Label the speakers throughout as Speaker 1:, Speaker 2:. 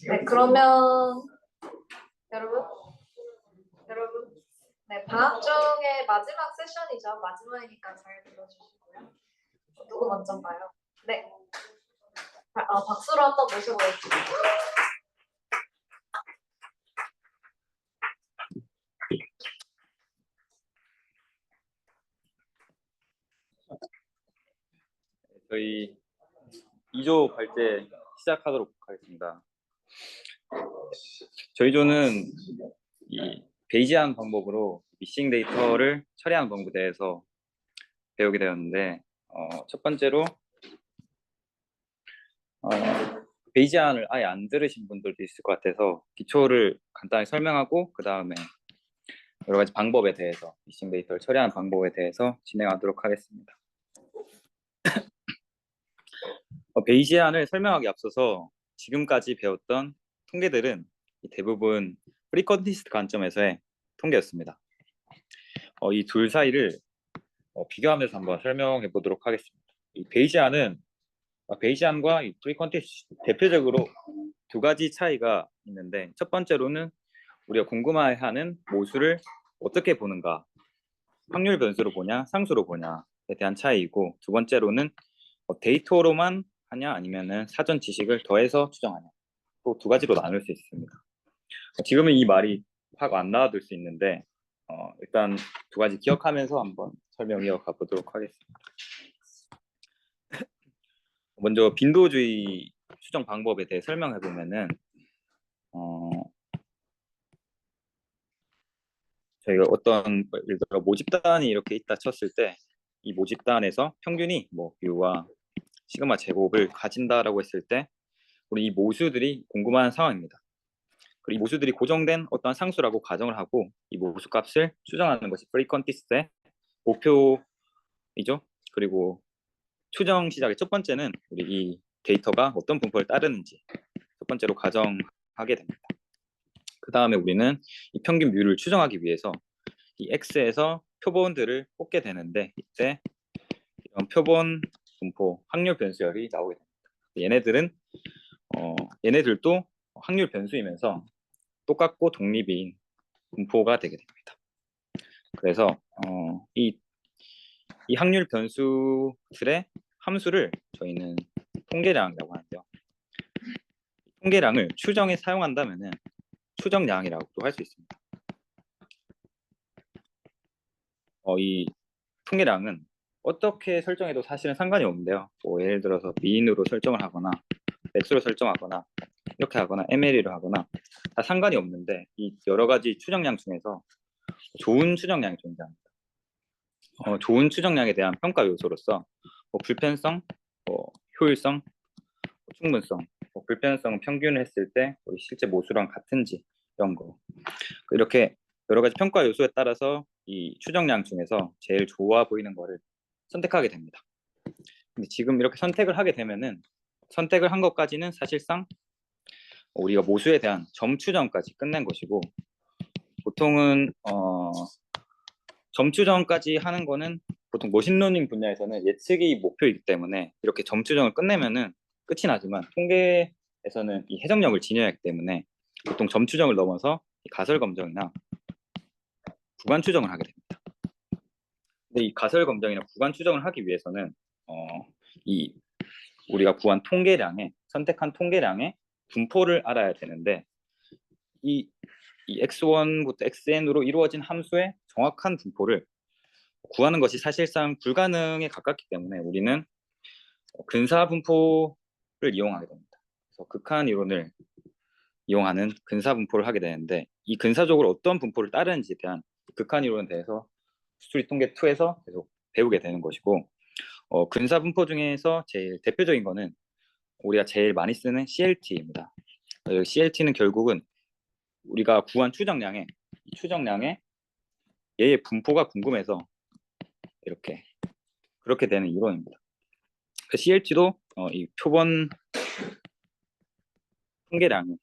Speaker 1: 네, 그러면 여러분, 네, 방학 중에 마지막 세션이죠. 마지막이니까 잘 들어주시고요. 누구 먼저인가요? 네, 박수로 한번 모셔보겠습니다.
Speaker 2: 저희 2조 발제 시작하도록 하겠습니다. 저희 조는 이 베이지안 방법으로 미싱 데이터를 처리하는 방법에 대해서 배우게 되었는데, 첫 번째로 베이지안을 아예 안 들으신 분들도 있을 것 같아서 기초를 간단히 설명하고 그 다음에 여러 가지 방법에 대해서, 미싱 데이터를 처리하는 방법에 대해서 진행하도록 하겠습니다. 베이지안을 설명하기 앞서서 지금까지 배웠던 통계들은 대부분 프리컨티스트 관점에서의 통계였습니다. 이 둘 사이를 비교하면서 한번 설명해 보도록 하겠습니다. 이 베이지안과 이 프리컨티스트 대표적으로 두 가지 차이가 있는데, 첫 번째로는 우리가 궁금해하는 모수를 어떻게 보는가, 확률 변수로 보냐 상수로 보냐에 대한 차이이고, 두 번째로는 데이터로만 하냐 아니면은 사전 지식을 더해서 추정하냐, 또 두 가지로 나눌 수 있습니다. 지금은 이 말이 확 안 나와둘 수 있는데 일단 두 가지 기억하면서 한번 설명 이어가 보도록 하겠습니다. 먼저 빈도주의 추정 방법에 대해 설명해 보면은 저희가 어떤 예를 들어 모집단이 이렇게 있다 쳤을 때 이 모집단에서 평균이 뭐 U와 시그마 제곱을 가진다라고 했을 때 우리 이 모수들이 궁금한 상황입니다. 그리고 이 모수들이 고정된 어떤 상수라고 가정을 하고 이 모수 값을 추정하는 것이 프리컨티스트의 목표이죠. 그리고 추정 시작의 첫 번째는 우리 이 데이터가 어떤 분포를 따르는지 첫 번째로 가정하게 됩니다. 그 다음에 우리는 이 평균 뮤를 추정하기 위해서 이 X에서 표본들을 뽑게 되는데, 이때 이런 표본 분포 확률 변수열이 나오게 됩니다. 얘네들도 확률 변수이면서 똑같고 독립인 분포가 되게 됩니다. 그래서 이 확률 변수들의 함수를 저희는 통계량이라고 하는데요. 통계량을 추정에 사용한다면은 추정량이라고도 할 수 있습니다. 이 통계량은 어떻게 설정해도 사실은 상관이 없는데요. 뭐 예를 들어서 미인으로 설정을 하거나 맥스로 설정하거나 이렇게 하거나 MLE로 하거나 다 상관이 없는데, 이 여러 가지 추정량 중에서 좋은 추정량이 존재합니다. 좋은 추정량에 대한 평가 요소로서 불편성, 효율성, 충분성. 불편성은 평균을 했을 때 우리 실제 모수랑 같은지 이런 거. 이렇게 여러 가지 평가 요소에 따라서 이 추정량 중에서 제일 좋아 보이는 거를 선택하게 됩니다. 근데 지금 이렇게 선택을 하게 되면은 선택을 한 것까지는 사실상 우리가 모수에 대한 점 추정까지 끝낸 것이고, 보통은 점 추정까지 하는 거는 보통 머신러닝 분야에서는 예측이 목표이기 때문에 이렇게 점 추정을 끝내면은 끝이 나지만, 통계에서는 이 해석력을 지녀야 하기 때문에 보통 점 추정을 넘어서 가설 검정이나 구간 추정을 하게 됩니다. 근데 이 가설 검정이나 구간 추정을 하기 위해서는 이 우리가 구한 통계량에, 선택한 통계량의 분포를 알아야 되는데, 이 x1부터 xn으로 이루어진 함수의 정확한 분포를 구하는 것이 사실상 불가능에 가깝기 때문에 우리는 근사 분포를 이용하게 됩니다. 그래서 극한 이론을 이용하는 근사 분포를 하게 되는데, 이 근사적으로 어떤 분포를 따르는지에 대한 극한 이론에 대해서 수리 통계 2에서 계속 배우게 되는 것이고, 근사 분포 중에서 제일 대표적인 거는 우리가 제일 많이 쓰는 CLT입니다. CLT는 결국은 우리가 구한 추정량에 얘의 분포가 궁금해서 그렇게 되는 이론입니다. 그 CLT도 이 표본 통계량이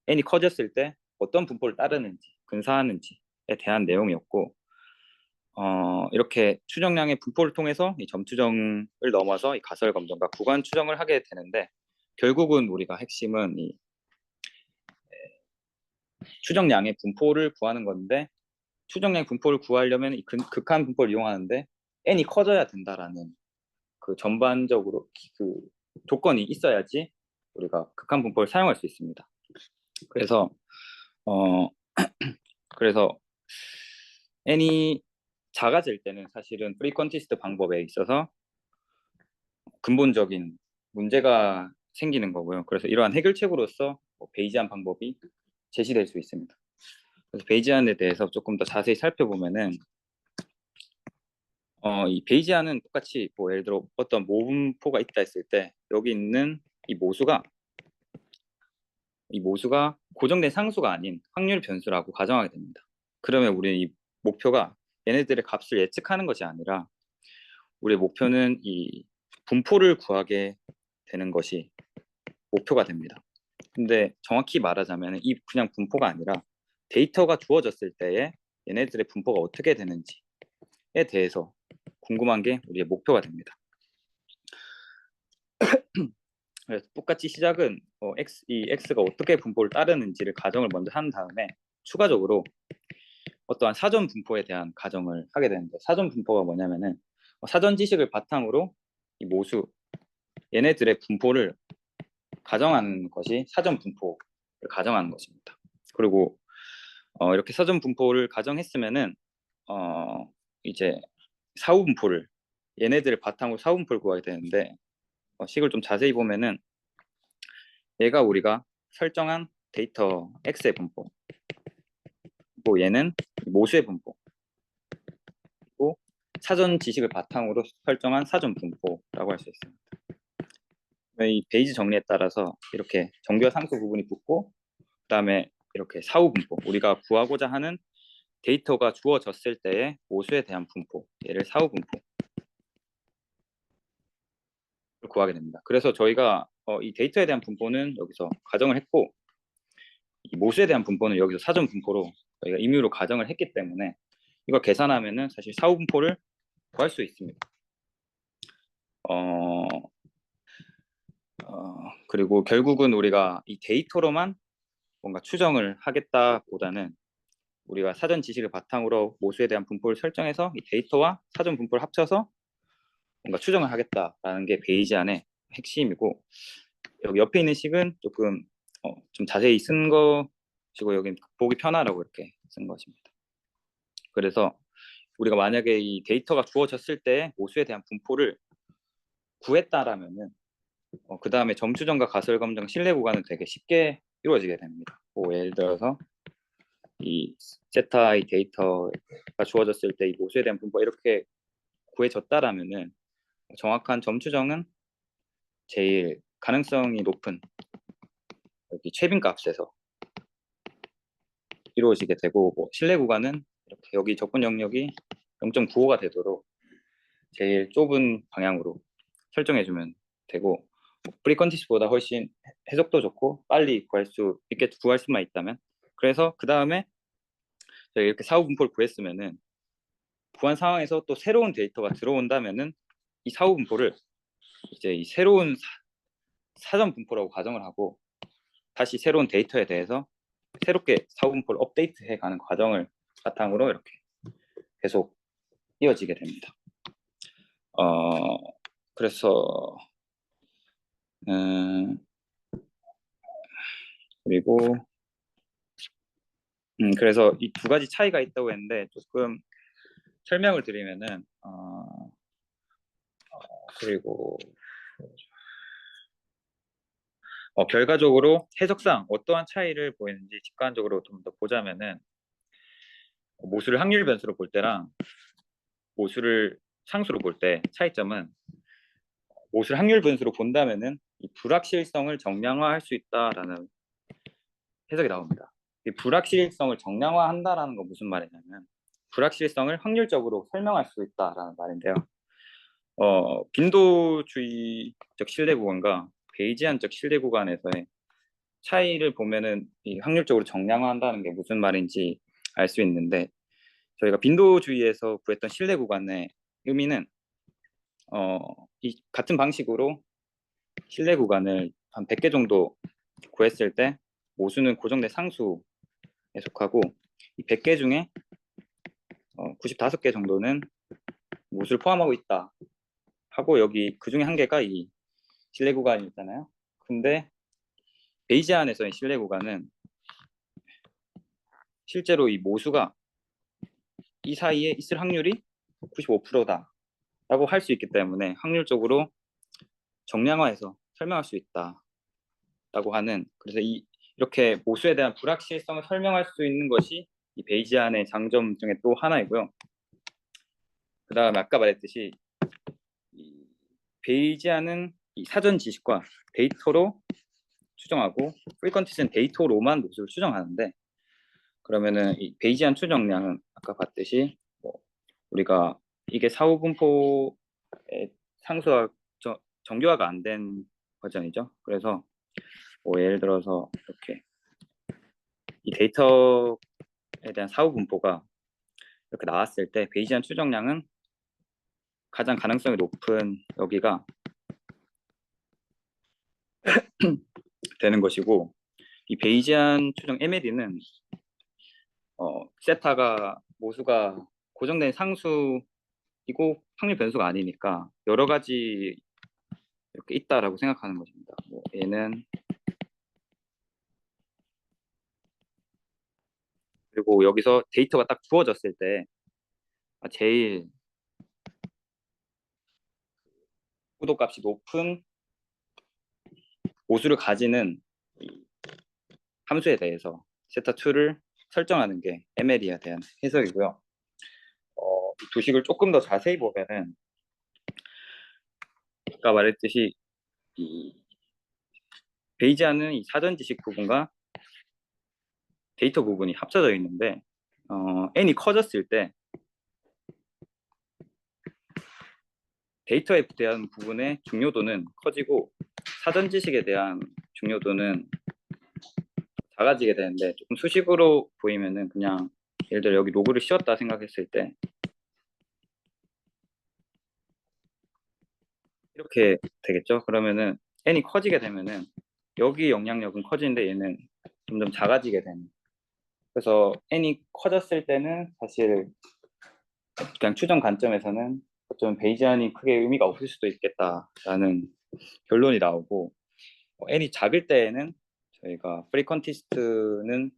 Speaker 2: n이 커졌을 때 어떤 분포를 따르는지, 근사하는지에 대한 내용이었고, 이렇게 추정량의 분포를 통해서 이 점추정을 넘어서 이 가설 검정과 구간 추정을 하게 되는데, 결국은 우리가 핵심은 이 추정량의 분포를 구하는 건데, 추정량 분포를 구하려면 이 극한 분포를 이용하는데 n이 커져야 된다라는 그 전반적으로 그 조건이 있어야지 우리가 극한 분포를 사용할 수 있습니다. 그래서 어 그래서 n이 작아질 때는 사실은 프리퀀티스트 방법에 있어서 근본적인 문제가 생기는 거고요. 그래서 이러한 해결책으로서 베이지안 방법이 제시될 수 있습니다. 그래서 베이지안에 대해서 조금 더 자세히 살펴보면은 이 베이지안은 똑같이 뭐 예를 들어 어떤 모분포가 있다 했을 때 여기 있는 이 모수가 고정된 상수가 아닌 확률 변수라고 가정하게 됩니다. 그러면 우리는 이 목표가 얘네들의 값을 예측하는 것이 아니라 우리의 목표는 이 분포를 구하게 되는 것이 목표가 됩니다. 근데 정확히 말하자면 이 그냥 분포가 아니라 데이터가 주어졌을 때에 얘네들의 분포가 어떻게 되는지에 대해서 궁금한 게 우리의 목표가 됩니다. 그래서 똑같이 시작은 이 x가 어떻게 분포를 따르는지를 가정을 먼저 한 다음에 추가적으로 어떠한 사전 분포에 대한 가정을 하게 되는데, 사전 분포가 뭐냐면은 사전 지식을 바탕으로 이 모수 얘네들의 분포를 가정하는 것이 사전 분포를 가정하는 것입니다. 그리고 이렇게 사전 분포를 가정했으면은 이제 사후 분포를 얘네들을 바탕으로 사후 분포를 구하게 되는데, 식을 좀 자세히 보면은 얘가 우리가 설정한 데이터 x의 분포, 그리고 얘는 모수의 분포, 그리고 사전 지식을 바탕으로 설정한 사전 분포라고 할 수 있습니다. 이 베이지 정리에 따라서 이렇게 정규와 상수 부분이 붙고, 그다음에 이렇게 사후 분포, 우리가 구하고자 하는 데이터가 주어졌을 때의 모수에 대한 분포, 얘를 사후 분포를 구하게 됩니다. 그래서 저희가 이 데이터에 대한 분포는 여기서 가정을 했고, 이 모수에 대한 분포는 여기서 사전 분포로 저희가 임의로 가정을 했기 때문에 이걸 계산하면은 사실 사후 분포를 구할 수 있습니다. 그리고 결국은 우리가 이 데이터로만 뭔가 추정을 하겠다보다는 우리가 사전 지식을 바탕으로 모수에 대한 분포를 설정해서 이 데이터와 사전 분포를 합쳐서 뭔가 추정을 하겠다라는 게 베이지안의 핵심이고, 여기 옆에 있는 식은 조금 좀 자세히 쓴 것이고 여기 보기 편하라고 이렇게 쓴 것입니다. 그래서 우리가 만약에 이 데이터가 주어졌을 때 모수에 대한 분포를 구했다라면은 그 다음에 점추정과 가설 검정 신뢰 구간은 되게 쉽게 이루어지게 됩니다. 뭐 예를 들어서 이 세타 이 데이터가 주어졌을 때 이 모수에 대한 분포가 이렇게 구해졌다라면은 정확한 점추정은 제일 가능성이 높은 여기 최빈 값에서 이루어지게 되고, 뭐 신뢰 구간은 이렇게 여기 접근 영역이 0.95가 되도록 제일 좁은 방향으로 설정해주면 되고, 프리컨티스보다 훨씬 해석도 좋고 빨리 구할 수만 있다면, 그래서 그 다음에 이렇게 사후 분포를 구했으면은 구한 상황에서 또 새로운 데이터가 들어온다면은 이 사후 분포를 이제 이 새로운 사전 분포라고 가정을 하고 다시 새로운 데이터에 대해서 새롭게 사후 분포를 업데이트해가는 과정을 바탕으로 이렇게 계속 이어지게 됩니다. 그래서 그리고 그래서 이 두 가지 차이가 있다고 했는데 조금 설명을 드리면은 그리고 결과적으로 해석상 어떠한 차이를 보이는지 직관적으로 좀 더 보자면은, 모수를 확률 변수로 볼 때랑 모수를 상수로 볼 때 차이점은, 모수를 확률 변수로 본다면은 이 불확실성을 정량화할 수 있다라는 해석이 나옵니다. 이 불확실성을 정량화한다라는 건 무슨 말이냐면 불확실성을 확률적으로 설명할 수 있다라는 말인데요. 빈도주의적 신뢰 구간과 베이지안적 신뢰 구간에서의 차이를 보면은 이 확률적으로 정량화한다는 게 무슨 말인지 알 수 있는데, 저희가 빈도주의에서 구했던 실내 구간의 의미는 이 같은 방식으로 실내 구간을 한 100개 정도 구했을 때 모수는 고정된 상수에 속하고 이 100개 중에 95개 정도는 모수를 포함하고 있다 하고 여기 그 중에 한 개가 이 실내 구간이 있잖아요. 근데 베이지안에서의 실내 구간은 실제로 이 모수가 이 사이에 있을 확률이 95%다 라고 할 수 있기 때문에 확률적으로 정량화해서 설명할 수 있다 라고 하는, 그래서 이렇게 모수에 대한 불확실성을 설명할 수 있는 것이 이 베이지안의 장점 중에 또 하나이고요. 그 다음에 아까 말했듯이 이 베이지안은 이 사전 지식과 데이터로 추정하고 프리퀀티스는 데이터로만 모수를 추정하는데, 그러면은 이 베이지안 추정량은 아까 봤듯이 우리가 이게 사후 분포의 상수와 정교화가 안 된 버전이죠. 그래서 예를 들어서 이렇게 이 데이터에 대한 사후 분포가 이렇게 나왔을 때 베이지안 추정량은 가장 가능성이 높은 여기가 되는 것이고, 이 베이지안 추정 MLE는 세타가 모수가 고정된 상수이고 확률 변수가 아니니까 여러 가지 이렇게 있다라고 생각하는 것입니다. 얘는 그리고 여기서 데이터가 딱 주어졌을 때 제일 구도값이 높은 모수를 가지는 이 함수에 대해서 세타2를 설정하는 게 MLE에 대한 해석이고요. 이 도식을 조금 더 자세히 보면은 아까 말했듯이 이 베이지안은 이 사전 지식 부분과 데이터 부분이 합쳐져 있는데 n이 커졌을 때 데이터에 대한 부분의 중요도는 커지고 사전 지식에 대한 중요도는 작아지게 되는데, 조금 수식으로 보이면은 그냥 예를 들어 여기 로그를 씌웠다 생각했을 때 이렇게 되겠죠. 그러면은 n이 커지게 되면은 여기 영향력은 커지는데 얘는 점점 작아지게 되는, 그래서 n이 커졌을 때는 사실 그냥 추정 관점에서는 어쩌면 베이지안이 크게 의미가 없을 수도 있겠다라는 결론이 나오고, n이 작을 때에는 저희가 프리컨티스트는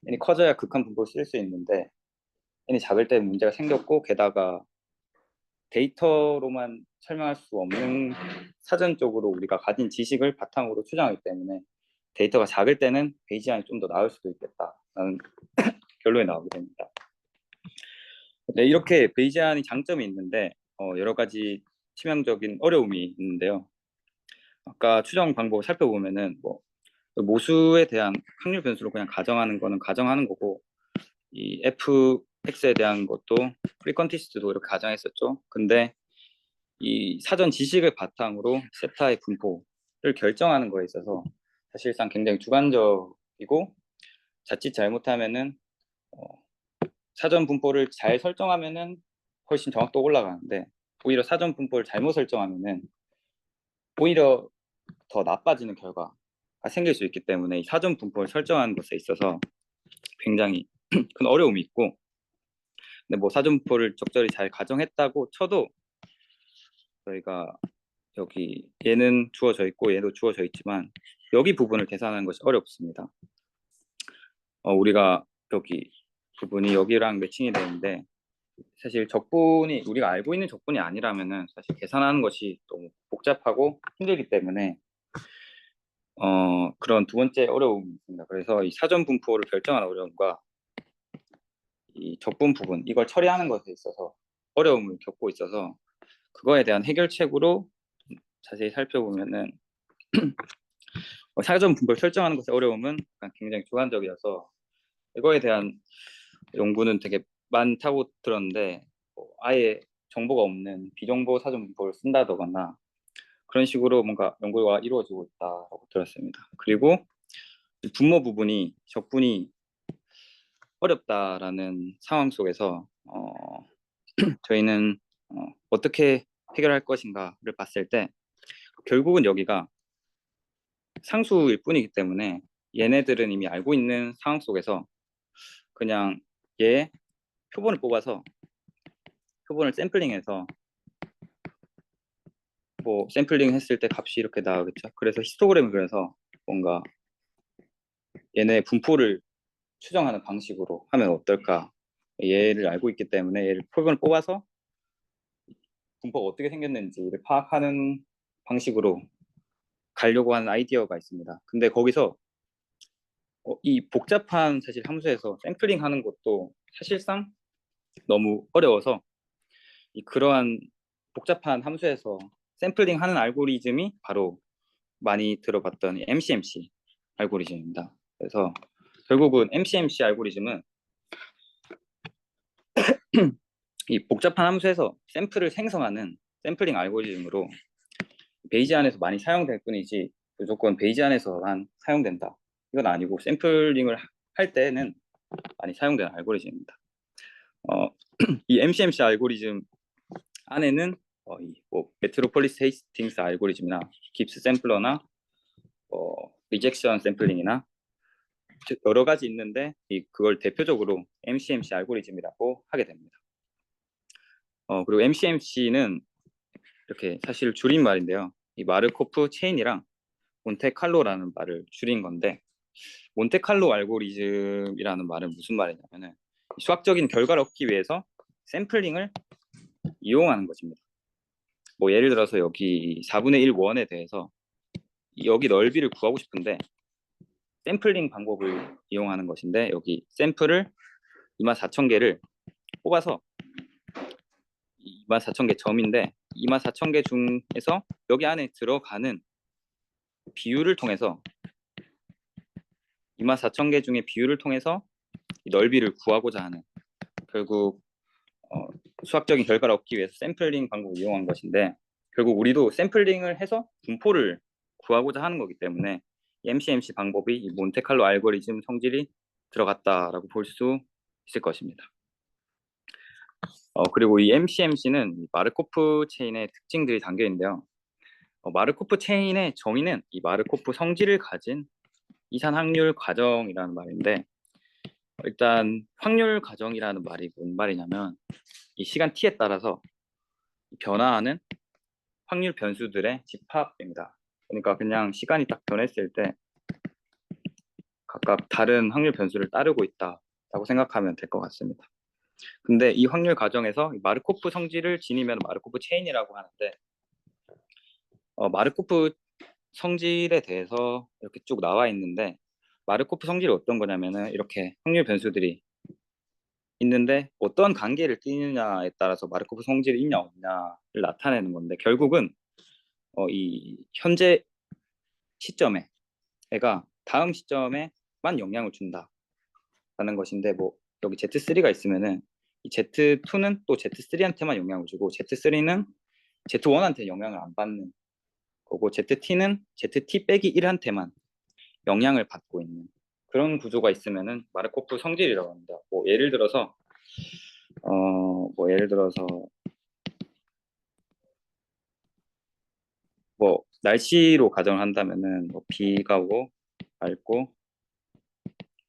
Speaker 2: n이 커져야 극한 분포를 쓸 수 있는데 n이 작을 때 문제가 생겼고, 게다가 데이터로만 설명할 수 없는 사전적으로 우리가 가진 지식을 바탕으로 추정하기 때문에 데이터가 작을 때는 베이지안이 좀 더 나을 수도 있겠다라는 결론이 나오게 됩니다. 네, 이렇게 베이지안이 장점이 있는데 여러 가지 치명적인 어려움이 있는데요. 아까 추정 방법을 살펴보면은 모수에 대한 확률 변수로 그냥 가정하는 거는 가정하는 거고, 이 fx에 대한 것도 프리컨티스트도 이렇게 가정했었죠. 근데 이 사전 지식을 바탕으로 세타의 분포를 결정하는 거에 있어서 사실상 굉장히 주관적이고, 자칫 잘못하면은 사전 분포를 잘 설정하면은 훨씬 정확도가 올라가는데 오히려 사전 분포를 잘못 설정하면은 오히려 더 나빠지는 결과가 생길 수 있기 때문에 이 사전 분포를 설정하는 것에 있어서 굉장히 큰 어려움이 있고, 근데 사전 분포를 적절히 잘 가정했다고 쳐도 저희가 여기 얘는 주어져 있고 얘도 주어져 있지만 여기 부분을 계산하는 것이 어렵습니다. 우리가 여기 부분이 여기랑 매칭이 되는데 사실 적분이 우리가 알고 있는 적분이 아니라면은 사실 계산하는 것이 너무 복잡하고 힘들기 때문에 그런 두 번째 어려움이 있습니다. 그래서 이 사전 분포를 결정하는 어려움과 이 적분 부분 이걸 처리하는 것에 있어서 어려움을 겪고 있어서 그거에 대한 해결책으로 자세히 살펴보면은 사전 분포를 설정하는 것의 어려움은 굉장히 주관적이어서 이거에 대한 연구는 되게 많다고 들었는데 아예 정보가 없는 비정보 사전 분포를 쓴다거나 그런 식으로 뭔가 연구가 이루어지고 있다고 들었습니다. 그리고 분모 부분이 적분이 어렵다라는 상황 속에서 어, 저희는 어떻게 해결할 것인가를 봤을 때 결국은 여기가 상수일 뿐이기 때문에 얘네들은 이미 알고 있는 상황 속에서 그냥 얘 표본을 뽑아서 표본을 샘플링해서 뭐 샘플링 했을 때 값이 이렇게 나오겠죠. 그래서 히스토그램을 그려서 뭔가 얘네 분포를 추정하는 방식으로 하면 어떨까? 얘를 알고 있기 때문에 얘를 표본을 뽑아서 분포가 어떻게 생겼는지를 파악하는 방식으로 가려고 하는 아이디어가 있습니다. 근데 거기서 이 복잡한 사실 함수에서 샘플링 하는 것도 사실상 너무 어려워서 그러한 복잡한 함수에서 샘플링 하는 알고리즘이 바로 많이 들어봤던 이 MCMC 알고리즘입니다. 그래서 결국은 MCMC 알고리즘은 이 복잡한 함수에서 샘플을 생성하는 샘플링 알고리즘으로 베이지안에서 많이 사용될 뿐이지 무조건 베이지안에서만 사용된다. 이건 아니고 샘플링을 할 때는 많이 사용되는 알고리즘입니다. 이 MCMC 알고리즘 안에는 뭐 메트로폴리스 헤이스팅스 알고리즘이나 깁스 샘플러나 리젝션 샘플링이나 여러 가지 있는데 그걸 대표적으로 MCMC 알고리즘이라고 하게 됩니다. 그리고 MCMC는 이렇게 사실 줄임말인데요. 이 마르코프 체인이랑 몬테칼로라는 말을 줄인 건데 몬테칼로 알고리즘이라는 말은 무슨 말이냐면은 수학적인 결과를 얻기 위해서 샘플링을 이용하는 것입니다. 뭐 예를 들어서 여기 4분의 1 원에 대해서 여기 넓이를 구하고 싶은데 샘플링 방법을 이용하는 것인데 여기 샘플을 24,000개를 뽑아서 24,000개 점인데 24,000개 중에서 여기 안에 들어가는 비율을 통해서 24,000개 중에 비율을 통해서 넓이를 구하고자 하는 결국 수학적인 결과를 얻기 위해서 샘플링 방법을 이용한 것인데 결국 우리도 샘플링을 해서 분포를 구하고자 하는 거기 때문에 이 MCMC 방법이 이 몬테칼로 알고리즘 성질이 들어갔다라고 볼 수 있을 것입니다. 그리고 이 MCMC는 마르코프 체인의 특징들이 담겨 있는데요. 마르코프 체인의 정의는 이 마르코프 성질을 가진 이산 확률 과정이라는 말인데 일단 확률 과정이라는 말이 뭔 말이냐면 이 시간 t에 따라서 변화하는 확률 변수들의 집합입니다. 그러니까 그냥 시간이 딱 변했을 때 각각 다른 확률 변수를 따르고 있다라고 생각하면 될 것 같습니다. 근데 이 확률 과정에서 마르코프 성질을 지니면 마르코프 체인이라고 하는데 마르코프 성질에 대해서 이렇게 쭉 나와 있는데 마르코프 성질이 어떤 거냐면은 이렇게 확률 변수들이 있는데 어떤 관계를 띠느냐에 따라서 마르코프 성질이 있냐 없냐를 나타내는 건데 결국은 이 현재 시점에 애가 다음 시점에만 영향을 준다라는 것인데 뭐 여기 Z3가 있으면은 이 Z2는 또 Z3한테만 영향을 주고 Z3는 Z1한테 영향을 안 받는 거고 ZT는 ZT 빼기 1한테만 영향을 받고 있는 그런 구조가 있으면은 마르코프 성질이라고 합니다. 뭐 예를 들어서 뭐 날씨로 가정을 한다면은 뭐 비가 오고 맑고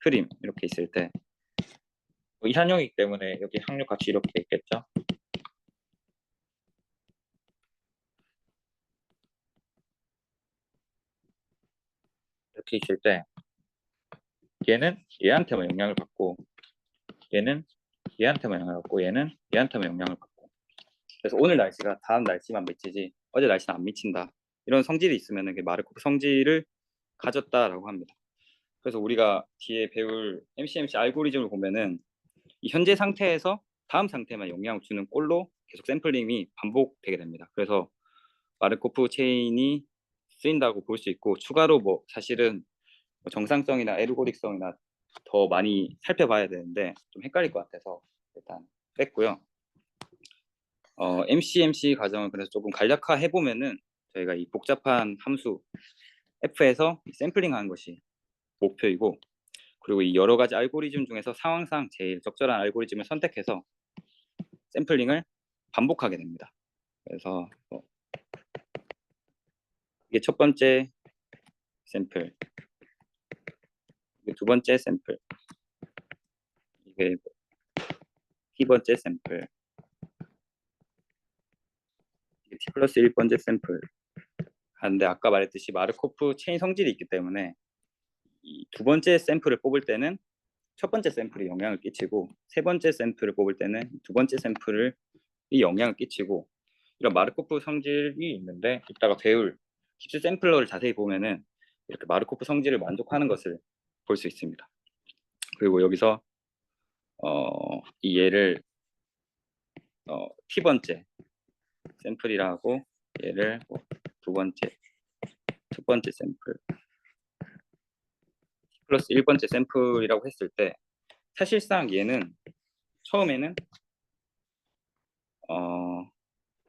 Speaker 2: 흐림 이렇게 있을 때 이산형이기 때문에 여기 확률 값이 이렇게 있겠죠. 이렇게 있을 때 얘는 얘한테만 영향을 받고 얘는 얘한테만 영향을 받고 얘는 얘한테만 영향을 받고 그래서 오늘 날씨가 다음 날씨만 미치지 어제 날씨는 안 미친다 이런 성질이 있으면 그게 마르코프 성질을 가졌다라고 합니다. 그래서 우리가 뒤에 배울 MCMC 알고리즘을 보면은 이 현재 상태에서 다음 상태만 영향을 주는 꼴로 계속 샘플링이 반복되게 됩니다. 그래서 마르코프 체인이 쓰인다고 볼 수 있고 추가로 뭐 사실은 뭐 정상성이나 에르고딕성이나 더 많이 살펴봐야 되는데 좀 헷갈릴 것 같아서 일단 뺐고요. MCMC 과정을 그래서 조금 간략화 해보면은 저희가 이 복잡한 함수 F에서 샘플링하는 것이 목표이고 그리고 이 여러 가지 알고리즘 중에서 상황상 제일 적절한 알고리즘을 선택해서 샘플링을 반복하게 됩니다. 그래서 이게 첫 번째 샘플, 이게 두 번째 샘플, 이게 t 번째 샘플, 이게 t 플러스 1번째 샘플 하는데, 아까 말했듯이 마르코프 체인 성질이 있기 때문에 이 두 번째 샘플을 뽑을 때는 첫 번째 샘플이 영향을 끼치고, 세 번째 샘플을 뽑을 때는 두 번째 샘플이 영향을 끼치고, 이런 마르코프 성질이 있는데, 이따가 배울 깁스 샘플러를 자세히 보면은 이렇게 마르코프 성질을 만족하는 것을 볼 수 있습니다. 그리고 여기서 이 얘를 t 번째 샘플이라고, 얘를 두 번째, 첫 번째 샘플, 플러스 1번째 샘플이라고 했을 때, 사실상 얘는 처음에는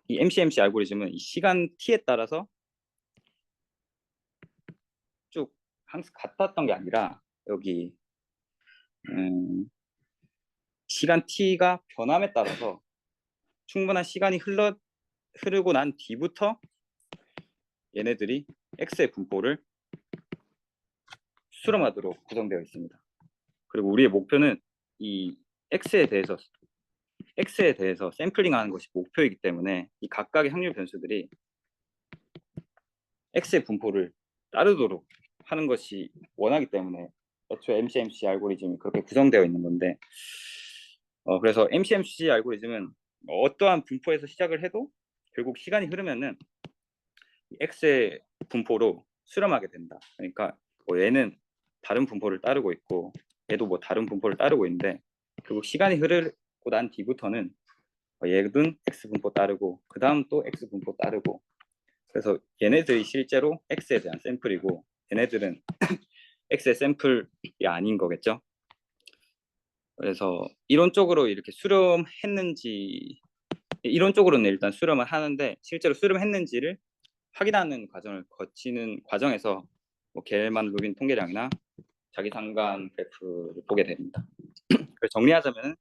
Speaker 2: 이 MCMC 알고리즘은 이 시간 t에 따라서 쭉 항상 같았던 게 아니라, 여기 시간 t가 변함에 따라서 충분한 시간이 흐르고 난 뒤부터 얘네들이 x의 분포를 수렴하도록 구성되어 있습니다. 그리고 우리의 목표는 이 x에 대해서 샘플링하는 것이 목표이기 때문에, 이 각각의 확률 변수들이 x의 분포를 따르도록 하는 것이 원하기 때문에 애초에 MCMC 알고리즘이 그렇게 구성되어 있는 건데, 그래서 MCMC 알고리즘은 어떠한 분포에서 시작을 해도 결국 시간이 흐르면은 x의 분포로 수렴하게 된다. 그러니까 얘는 다른 분포를 따르고 있고, 얘도 다른 분포를 따르고 있는데, 결국 시간이 흐르고 난 뒤부터는 얘는 x 분포 따르고, 그 다음 또 x 분포 따르고, 그래서 얘네들이 실제로 x에 대한 샘플이고, 얘네들은 x의 샘플이 아닌 거겠죠. 그래서 이론적으로 이렇게 수렴했는지, 이론적으로는 일단 수렴을 하는데, 실제로 수렴했는지를 확인하는 과정을 거치는 과정에서 겔만 루빈 통계량이나 자기상관 그래프를 보게 됩니다. 그래서 정리하자면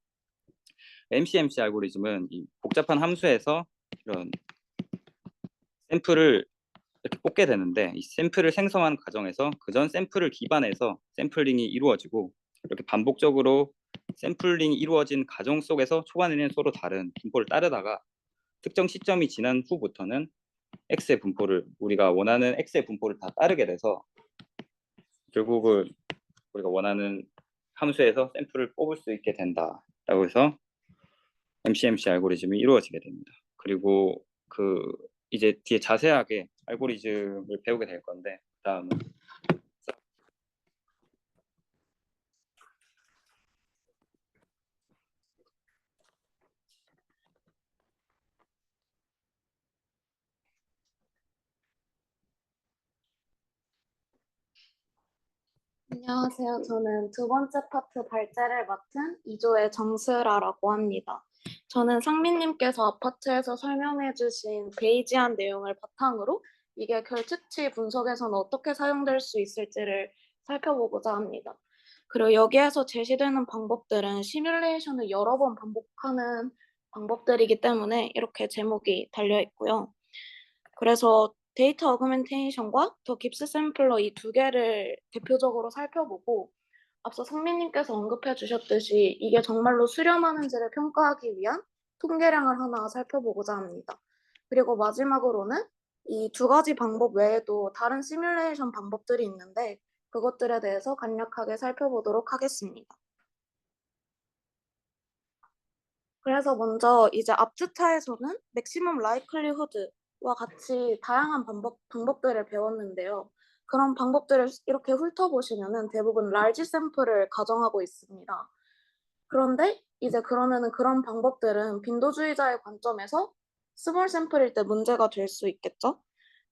Speaker 2: MCMC 알고리즘은 이 복잡한 함수에서 이런 샘플을 이렇게 뽑게 되는데, 이 샘플을 생성하는 과정에서 그전 샘플을 기반해서 샘플링이 이루어지고, 이렇게 반복적으로 샘플링이 이루어진 과정 속에서 초반에는 서로 다른 분포를 따르다가 특정 시점이 지난 후부터는 x의 분포를, 우리가 원하는 x의 분포를 다 따르게 돼서 결국은 우리가 원하는 함수에서 샘플을 뽑을 수 있게 된다라고 해서 MCMC 알고리즘이 이루어지게 됩니다. 그리고 이제 뒤에 자세하게 알고리즘을 배우게 될 건데, 그다음은
Speaker 3: 안녕하세요. 저는 두 번째 파트 발제를 맡은 2조의 정슬아라고 합니다. 저는 상민님께서 아파트에서 설명해 주신 베이지안 내용을 바탕으로 이게 결측치 분석에서는 어떻게 사용될 수 있을지를 살펴보고자 합니다. 그리고 여기에서 제시되는 방법들은 시뮬레이션을 여러 번 반복하는 방법들이기 때문에 이렇게 제목이 달려 있고요. 그래서 데이터 어그멘테이션과 더 깁스 샘플러 이 두 개를 대표적으로 살펴보고, 앞서 성민님께서 언급해 주셨듯이 이게 정말로 수렴하는지를 평가하기 위한 통계량을 하나 살펴보고자 합니다. 그리고 마지막으로는 이 두 가지 방법 외에도 다른 시뮬레이션 방법들이 있는데 그것들에 대해서 간략하게 살펴보도록 하겠습니다. 그래서 먼저 이제 앞주차에서는 맥시멈 라이클리후드와 같이 다양한 방법들을 배웠는데요. 그런 방법들을 이렇게 훑어보시면은 대부분 large 샘플을 가정하고 있습니다. 그런데 이제 그러면은 그런 방법들은 빈도주의자의 관점에서 스몰 샘플일 때 문제가 될 수 있겠죠?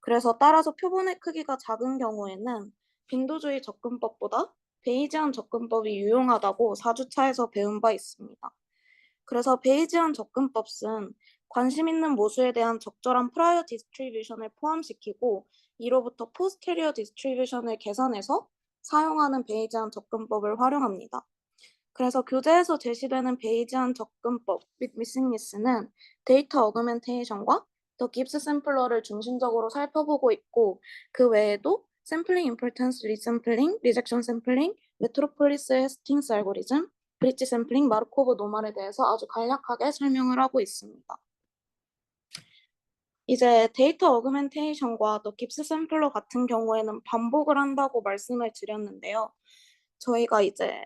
Speaker 3: 그래서 따라서 표본의 크기가 작은 경우에는 빈도주의 접근법보다 베이지안 접근법이 유용하다고 4주차에서 배운 바 있습니다. 그래서 베이지안 접근법은 관심 있는 모수에 대한 적절한 프라이어 디스트리뷰션을 포함시키고 이로부터 포스테리어 디스트리뷰션을 계산해서 사용하는 베이지안 접근법을 활용합니다. 그래서 교재에서 제시되는 베이지안 접근법 및 미싱리스는 데이터 어그멘테이션과 더 깁스 샘플러를 중심적으로 살펴보고 있고 그 외에도 샘플링 임포턴스 리샘플링, 리젝션 샘플링, 메트로폴리스 헤스팅스 알고리즘, 브릿지 샘플링, 마르코브 노멀에 대해서 아주 간략하게 설명을 하고 있습니다. 이제 데이터 어그멘테이션과 더 깁스 샘플러 같은 경우에는 반복을 한다고 말씀을 드렸는데요. 저희가 이제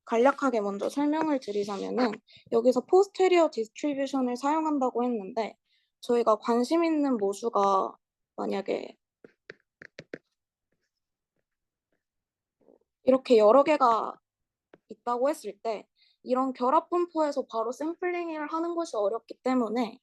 Speaker 3: 간략하게 먼저 설명을 드리자면은 여기서 포스테리어 디스트리뷰션을 사용한다고 했는데 저희가 관심 있는 모수가 만약에 이렇게 여러 개가 있다고 했을 때 이런 결합 분포에서 바로 샘플링을 하는 것이 어렵기 때문에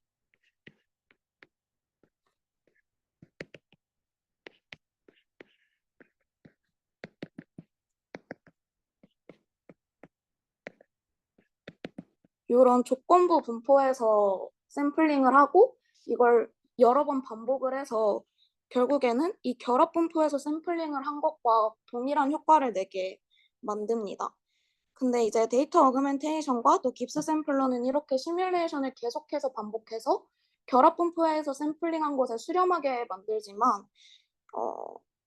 Speaker 3: 이런 조건부 분포에서 샘플링을 하고 이걸 여러 번 반복을 해서 결국에는 이 결합 분포에서 샘플링을 한 것과 동일한 효과를 내게 만듭니다. 근데 이제 데이터 어그멘테이션과 또 깁스 샘플러는 이렇게 시뮬레이션을 계속해서 반복해서 결합 분포에서 샘플링한 것을 수렴하게 만들지만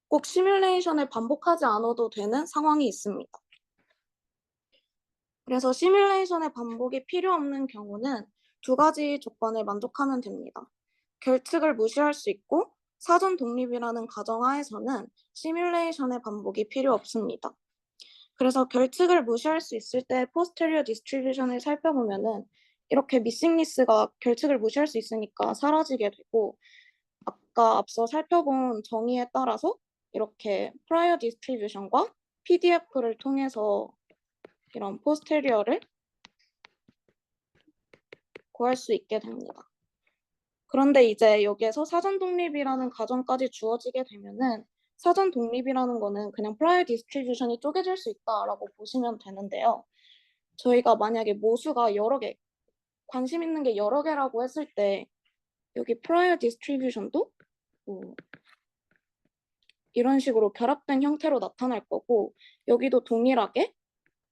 Speaker 3: 꼭 시뮬레이션을 반복하지 않아도 되는 상황이 있습니다. 그래서 시뮬레이션의 반복이 필요 없는 경우는 두 가지 조건을 만족하면 됩니다. 결측을 무시할 수 있고 사전 독립이라는 가정하에서는 시뮬레이션의 반복이 필요 없습니다. 그래서 결측을 무시할 수 있을 때 포스테리어 디스트리뷰션을 살펴보면은 이렇게 미싱리스가 결측을 무시할 수 있으니까 사라지게 되고 아까 앞서 살펴본 정의에 따라서 이렇게 프라이어 디스트리뷰션과 PDF를 통해서 이런 포스테리어를 구할 수 있게 됩니다. 그런데 이제 여기에서 사전 독립이라는 가정까지 주어지게 되면은 사전 독립이라는 거는 그냥 프라이어 디스트리뷰션이 쪼개질 수 있다라고 보시면 되는데요. 저희가 만약에 모수가 여러 개, 관심 있는 게 여러 개라고 했을 때 여기 프라이어 디스트리뷰션도 이런 식으로 결합된 형태로 나타날 거고 여기도 동일하게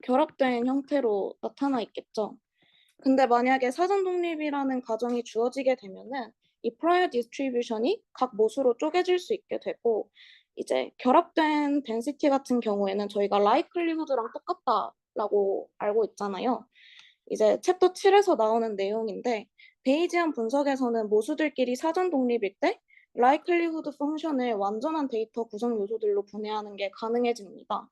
Speaker 3: 결합된 형태로 나타나 있겠죠. 근데 만약에 사전 독립이라는 가정이 주어지게 되면은 이 프라이어 디스트리뷰션이 각 모수로 쪼개질 수 있게 되고 이제 결합된 덴시티 같은 경우에는 저희가 라이클리후드랑 똑같다라고 알고 있잖아요. 이제 챕터 7에서 나오는 내용인데 베이지안 분석에서는 모수들끼리 사전 독립일 때 라이클리후드 펑션을 완전한 데이터 구성 요소들로 분해하는 게 가능해집니다.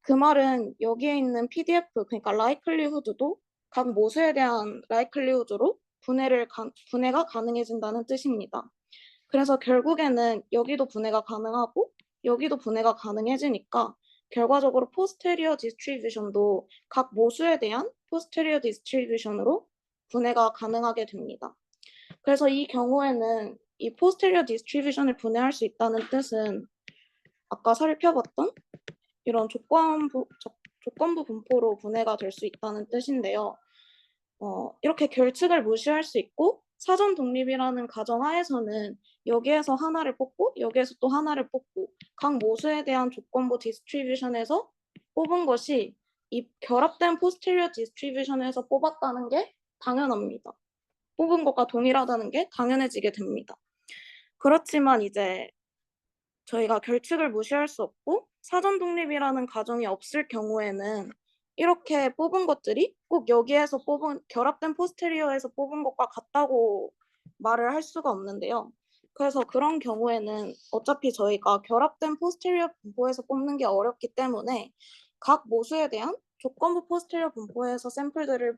Speaker 3: 그 말은 여기에 있는 PDF 그러니까 라이클리후드도 각 모수에 대한 라이클리후드로 분해가 가능해진다는 뜻입니다. 그래서 결국에는 여기도 분해가 가능하고 여기도 분해가 가능해지니까 결과적으로 포스테리어 디스트리뷰션도 각 모수에 대한 포스테리어 디스트리뷰션으로 분해가 가능하게 됩니다. 그래서 이 경우에는 이 포스테리어 디스트리뷰션을 분해할 수 있다는 뜻은 아까 살펴봤던 이런 조건부 분포로 분해가 될 수 있다는 뜻인데요. 이렇게 결측을 무시할 수 있고 사전 독립이라는 가정하에서는 여기에서 하나를 뽑고 여기에서 또 하나를 뽑고 각 모수에 대한 조건부 디스트리뷰션에서 뽑은 것이 이 결합된 포스테리어 디스트리뷰션에서 뽑았다는 게 당연합니다. 뽑은 것과 동일하다는 게 당연해지게 됩니다. 그렇지만 이제 저희가 결측을 무시할 수 없고 사전 독립이라는 가정이 없을 경우에는 이렇게 뽑은 것들이 꼭 여기에서 뽑은 결합된 포스테리어에서 뽑은 것과 같다고 말을 할 수가 없는데요. 그래서 그런 경우에는 어차피 저희가 결합된 포스테리어 분포에서 뽑는 게 어렵기 때문에 각 모수에 대한 조건부 포스테리어 분포에서 샘플들을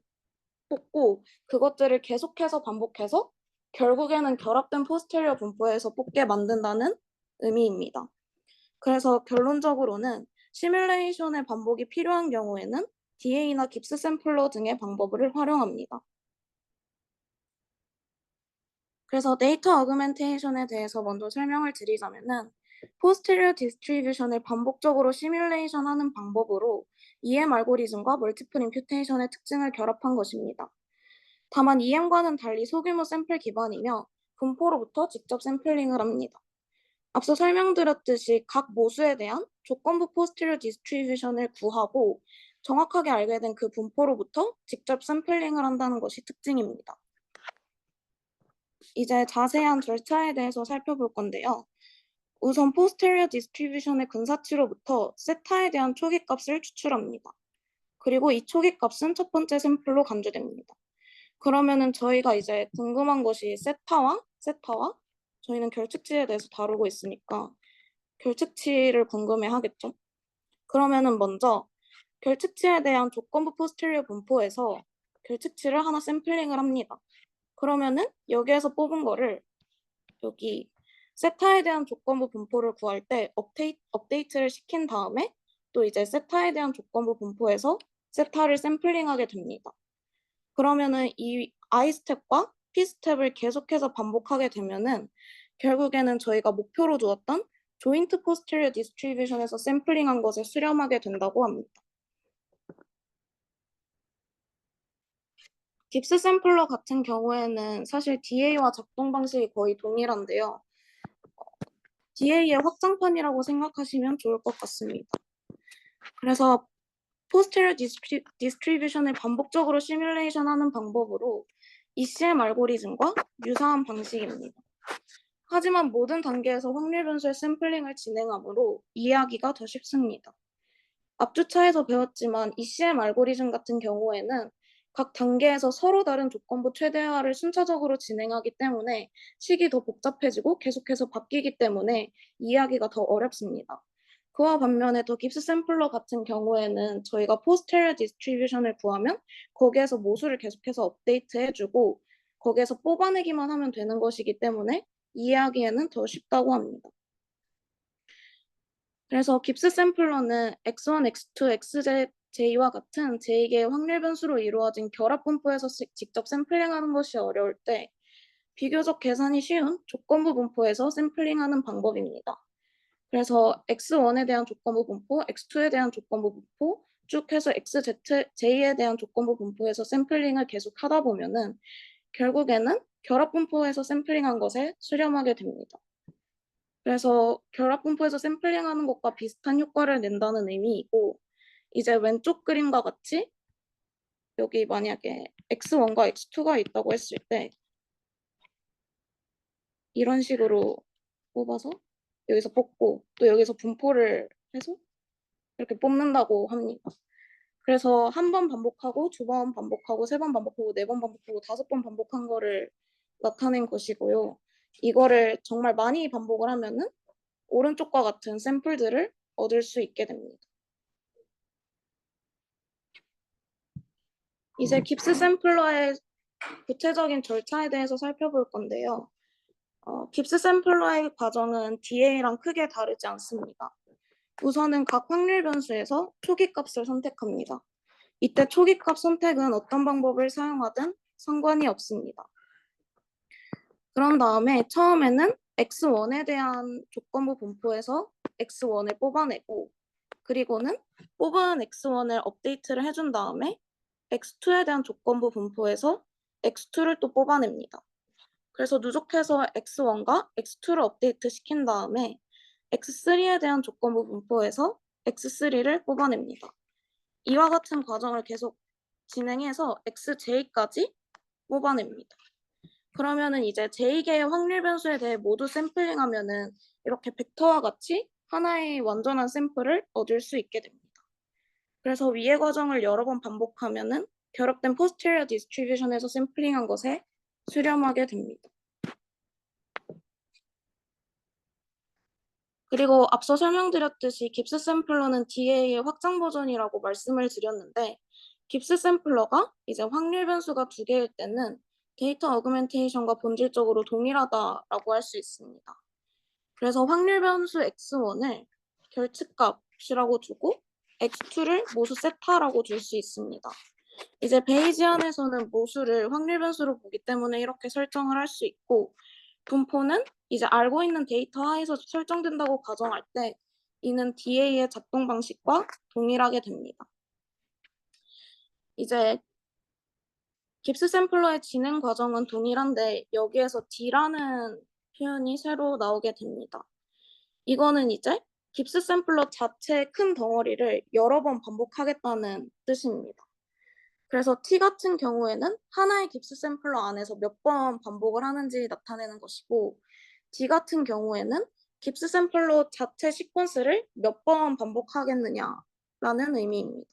Speaker 3: 뽑고 그것들을 계속해서 반복해서 결국에는 결합된 포스테리어 분포에서 뽑게 만든다는 의미입니다. 그래서 결론적으로는 시뮬레이션의 반복이 필요한 경우에는 DA나 깁스 샘플러 등의 방법을 활용합니다. 그래서 데이터 어그멘테이션에 대해서 먼저 설명을 드리자면은 포스테리어 디스트리뷰션을 반복적으로 시뮬레이션하는 방법으로 EM 알고리즘과 멀티플 임퓨테이션의 특징을 결합한 것입니다. 다만 EM과는 달리 소규모 샘플 기반이며 분포로부터 직접 샘플링을 합니다. 앞서 설명드렸듯이 각 모수에 대한 조건부 포스테리어 디스트리뷰션을 구하고 정확하게 알게 된 그 분포로부터 직접 샘플링을 한다는 것이 특징입니다. 이제 자세한 절차에 대해서 살펴볼 건데요. 우선 posterior distribution의 근사치로부터 세타에 대한 초기값을 추출합니다. 그리고 이 초기값은 첫 번째 샘플로 간주됩니다. 그러면은 저희가 이제 궁금한 것이 세타와 저희는 결측치에 대해서 다루고 있으니까 결측치를 궁금해 하겠죠. 그러면은 먼저 결측치에 대한 조건부 포스테리어 분포에서 결측치를 하나 샘플링을 합니다. 그러면은 여기에서 뽑은 거를 여기 세타에 대한 조건부 분포를 구할 때 업데이트를 시킨 다음에 또 이제 세타에 대한 조건부 분포에서 세타를 샘플링하게 됩니다. 그러면은 이 I 스텝과 P 스텝을 계속해서 반복하게 되면은 결국에는 저희가 목표로 두었던 조인트 포스테리어 디스트리뷰션에서 샘플링한 것을 수렴하게 된다고 합니다. 깁스 샘플러 같은 경우에는 사실 DA와 작동 방식이 거의 동일한데요. DA의 확장판이라고 생각하시면 좋을 것 같습니다. 그래서 posterior distribution을 반복적으로 시뮬레이션하는 방법으로 ECM 알고리즘과 유사한 방식입니다. 하지만 모든 단계에서 확률 변수의 샘플링을 진행하므로 이해하기가 더 쉽습니다. 앞주차에서 배웠지만 ECM 알고리즘 같은 경우에는 각 단계에서 서로 다른 조건부 최대화를 순차적으로 진행하기 때문에 식이 더 복잡해지고 계속해서 바뀌기 때문에 이해하기가 더 어렵습니다. 그와 반면에 더 깁스 샘플러 같은 경우에는 저희가 posterior distribution을 구하면 거기에서 모수를 계속해서 업데이트해주고 거기에서 뽑아내기만 하면 되는 것이기 때문에 이해하기에는 더 쉽다고 합니다. 그래서 깁스 샘플러는 X1, X2, XJ와 같은 제2개의 확률 변수로 이루어진 결합 분포에서 직접 샘플링하는 것이 어려울 때 비교적 계산이 쉬운 조건부 분포에서 샘플링하는 방법입니다. 그래서 X1에 대한 조건부 분포, X2에 대한 조건부 분포, 쭉 해서 XJ에 대한 조건부 분포에서 샘플링을 계속 하다 보면은 결국에는 결합 분포에서 샘플링한 것에 수렴하게 됩니다. 그래서 결합 분포에서 샘플링하는 것과 비슷한 효과를 낸다는 의미이고 이제 왼쪽 그림과 같이 여기 만약에 X1과 X2가 있다고 했을 때 이런 식으로 뽑아서 여기서 뽑고 또 여기서 분포를 해서 이렇게 뽑는다고 합니다. 그래서 한 번 반복하고 두 번 반복하고 세 번 반복하고 네 번 반복하고 다섯 번 반복한 거를 나타낸 것이고요. 이거를 정말 많이 반복을 하면은 오른쪽과 같은 샘플들을 얻을 수 있게 됩니다. 이제 깁스 샘플러의 구체적인 절차에 대해서 살펴볼 건데요. 깁스 샘플러의 과정은 DA랑 크게 다르지 않습니다. 우선은 각 확률 변수에서 초기값을 선택합니다. 이때 초기값 선택은 어떤 방법을 사용하든 상관이 없습니다. 그런 다음에 처음에는 X1에 대한 조건부 분포에서 X1을 뽑아내고 그리고는 뽑은 X1을 업데이트를 해준 다음에 X2에 대한 조건부 분포에서 X2를 또 뽑아냅니다. 그래서 누적해서 X1과 X2를 업데이트 시킨 다음에 X3에 대한 조건부 분포에서 X3를 뽑아냅니다. 이와 같은 과정을 계속 진행해서 XJ까지 뽑아냅니다. 그러면은 이제 제2개의 확률 변수에 대해 모두 샘플링하면은 이렇게 벡터와 같이 하나의 완전한 샘플을 얻을 수 있게 됩니다. 그래서 위의 과정을 여러 번 반복하면은 결합된 posterior distribution에서 샘플링한 것에 수렴하게 됩니다. 그리고 앞서 설명드렸듯이 깁스 샘플러는 DA의 확장 버전이라고 말씀을 드렸는데 깁스 샘플러가 이제 확률 변수가 두 개일 때는 데이터 어그멘테이션과 본질적으로 동일하다라고 할 수 있습니다. 그래서 확률 변수 X1을 결측값이라고 두고 X2를 모수 세타라고 줄 수 있습니다. 이제 베이지안에서는 모수를 확률 변수로 보기 때문에 이렇게 설정을 할 수 있고 분포는 이제 알고 있는 데이터 하에서 설정된다고 가정할 때 이는 DA의 작동 방식과 동일하게 됩니다. 이제 깁스 샘플러의 진행 과정은 동일한데 여기에서 D라는 표현이 새로 나오게 됩니다. 이거는 이제 깁스 샘플러 자체의 큰 덩어리를 여러 번 반복하겠다는 뜻입니다. 그래서 T 같은 경우에는 하나의 깁스 샘플러 안에서 몇 번 반복을 하는지 나타내는 것이고, D 같은 경우에는 깁스 샘플러 자체 시퀀스를 몇 번 반복하겠느냐라는 의미입니다.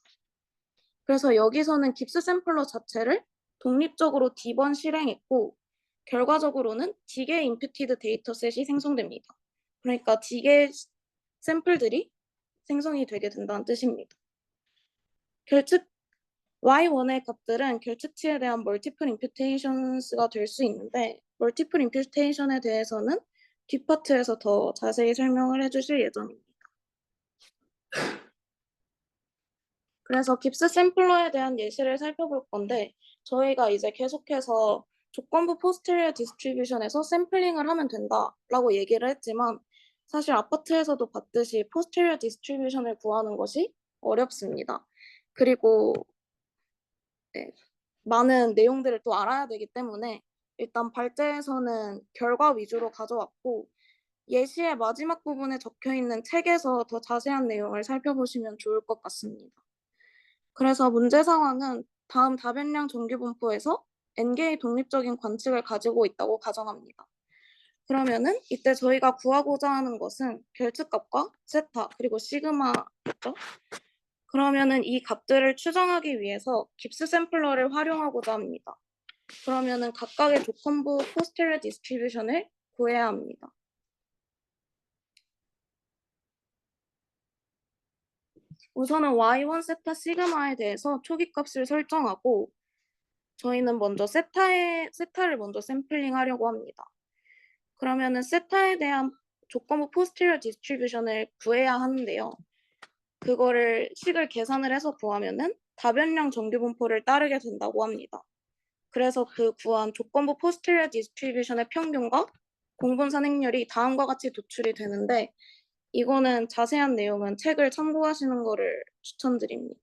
Speaker 3: 그래서 여기서는 깁스 샘플러 자체를 독립적으로 D번 실행했고, 결과적으로는 D개의 임퓨티드 데이터셋이 생성됩니다. 그러니까 D개의 샘플들이 생성이 되게 된다는 뜻입니다. 결측 Y1의 값들은 결측치에 대한 멀티플 임퓨테이션스가 될 수 있는데, 멀티플 임퓨테이션에 대해서는 뒷파트에서 더 자세히 설명을 해주실 예정입니다. 그래서 깁스 샘플러에 대한 예시를 살펴볼 건데, 저희가 이제 계속해서 조건부 포스테리어 디스트리뷰션에서 샘플링을 하면 된다라고 얘기를 했지만, 사실 아파트에서도 봤듯이 포스테리어 디스트리뷰션을 구하는 것이 어렵습니다. 그리고 많은 내용들을 또 알아야 되기 때문에 일단 발제에서는 결과 위주로 가져왔고, 예시의 마지막 부분에 적혀 있는 책에서 더 자세한 내용을 살펴보시면 좋을 것 같습니다. 그래서 문제 상황은 다음 답변량 정규 분포에서 n개의 독립적인 관측을 가지고 있다고 가정합니다. 그러면은 이때 저희가 구하고자 하는 것은 결측값과 세타 그리고 시그마겠죠? 그러면은 이 값들을 추정하기 위해서 깁스 샘플러를 활용하고자 합니다. 그러면은 각각의 조건부 포스테리어 디스트리뷰션을 구해야 합니다. 우선은 y1 세타 시그마에 대해서 초기값을 설정하고, 저희는 먼저 세타를 먼저 샘플링 하려고 합니다. 그러면은 세타에 대한 조건부 포스테리어 디스트리뷰션을 구해야 하는데요. 그거를 식을 계산을 해서 구하면은 다변량 정규 분포를 따르게 된다고 합니다. 그래서 그 구한 조건부 포스테리어 디스트리뷰션의 평균과 공분 산행률이 다음과 같이 도출이 되는데, 이거는 자세한 내용은 책을 참고하시는 거를 추천드립니다.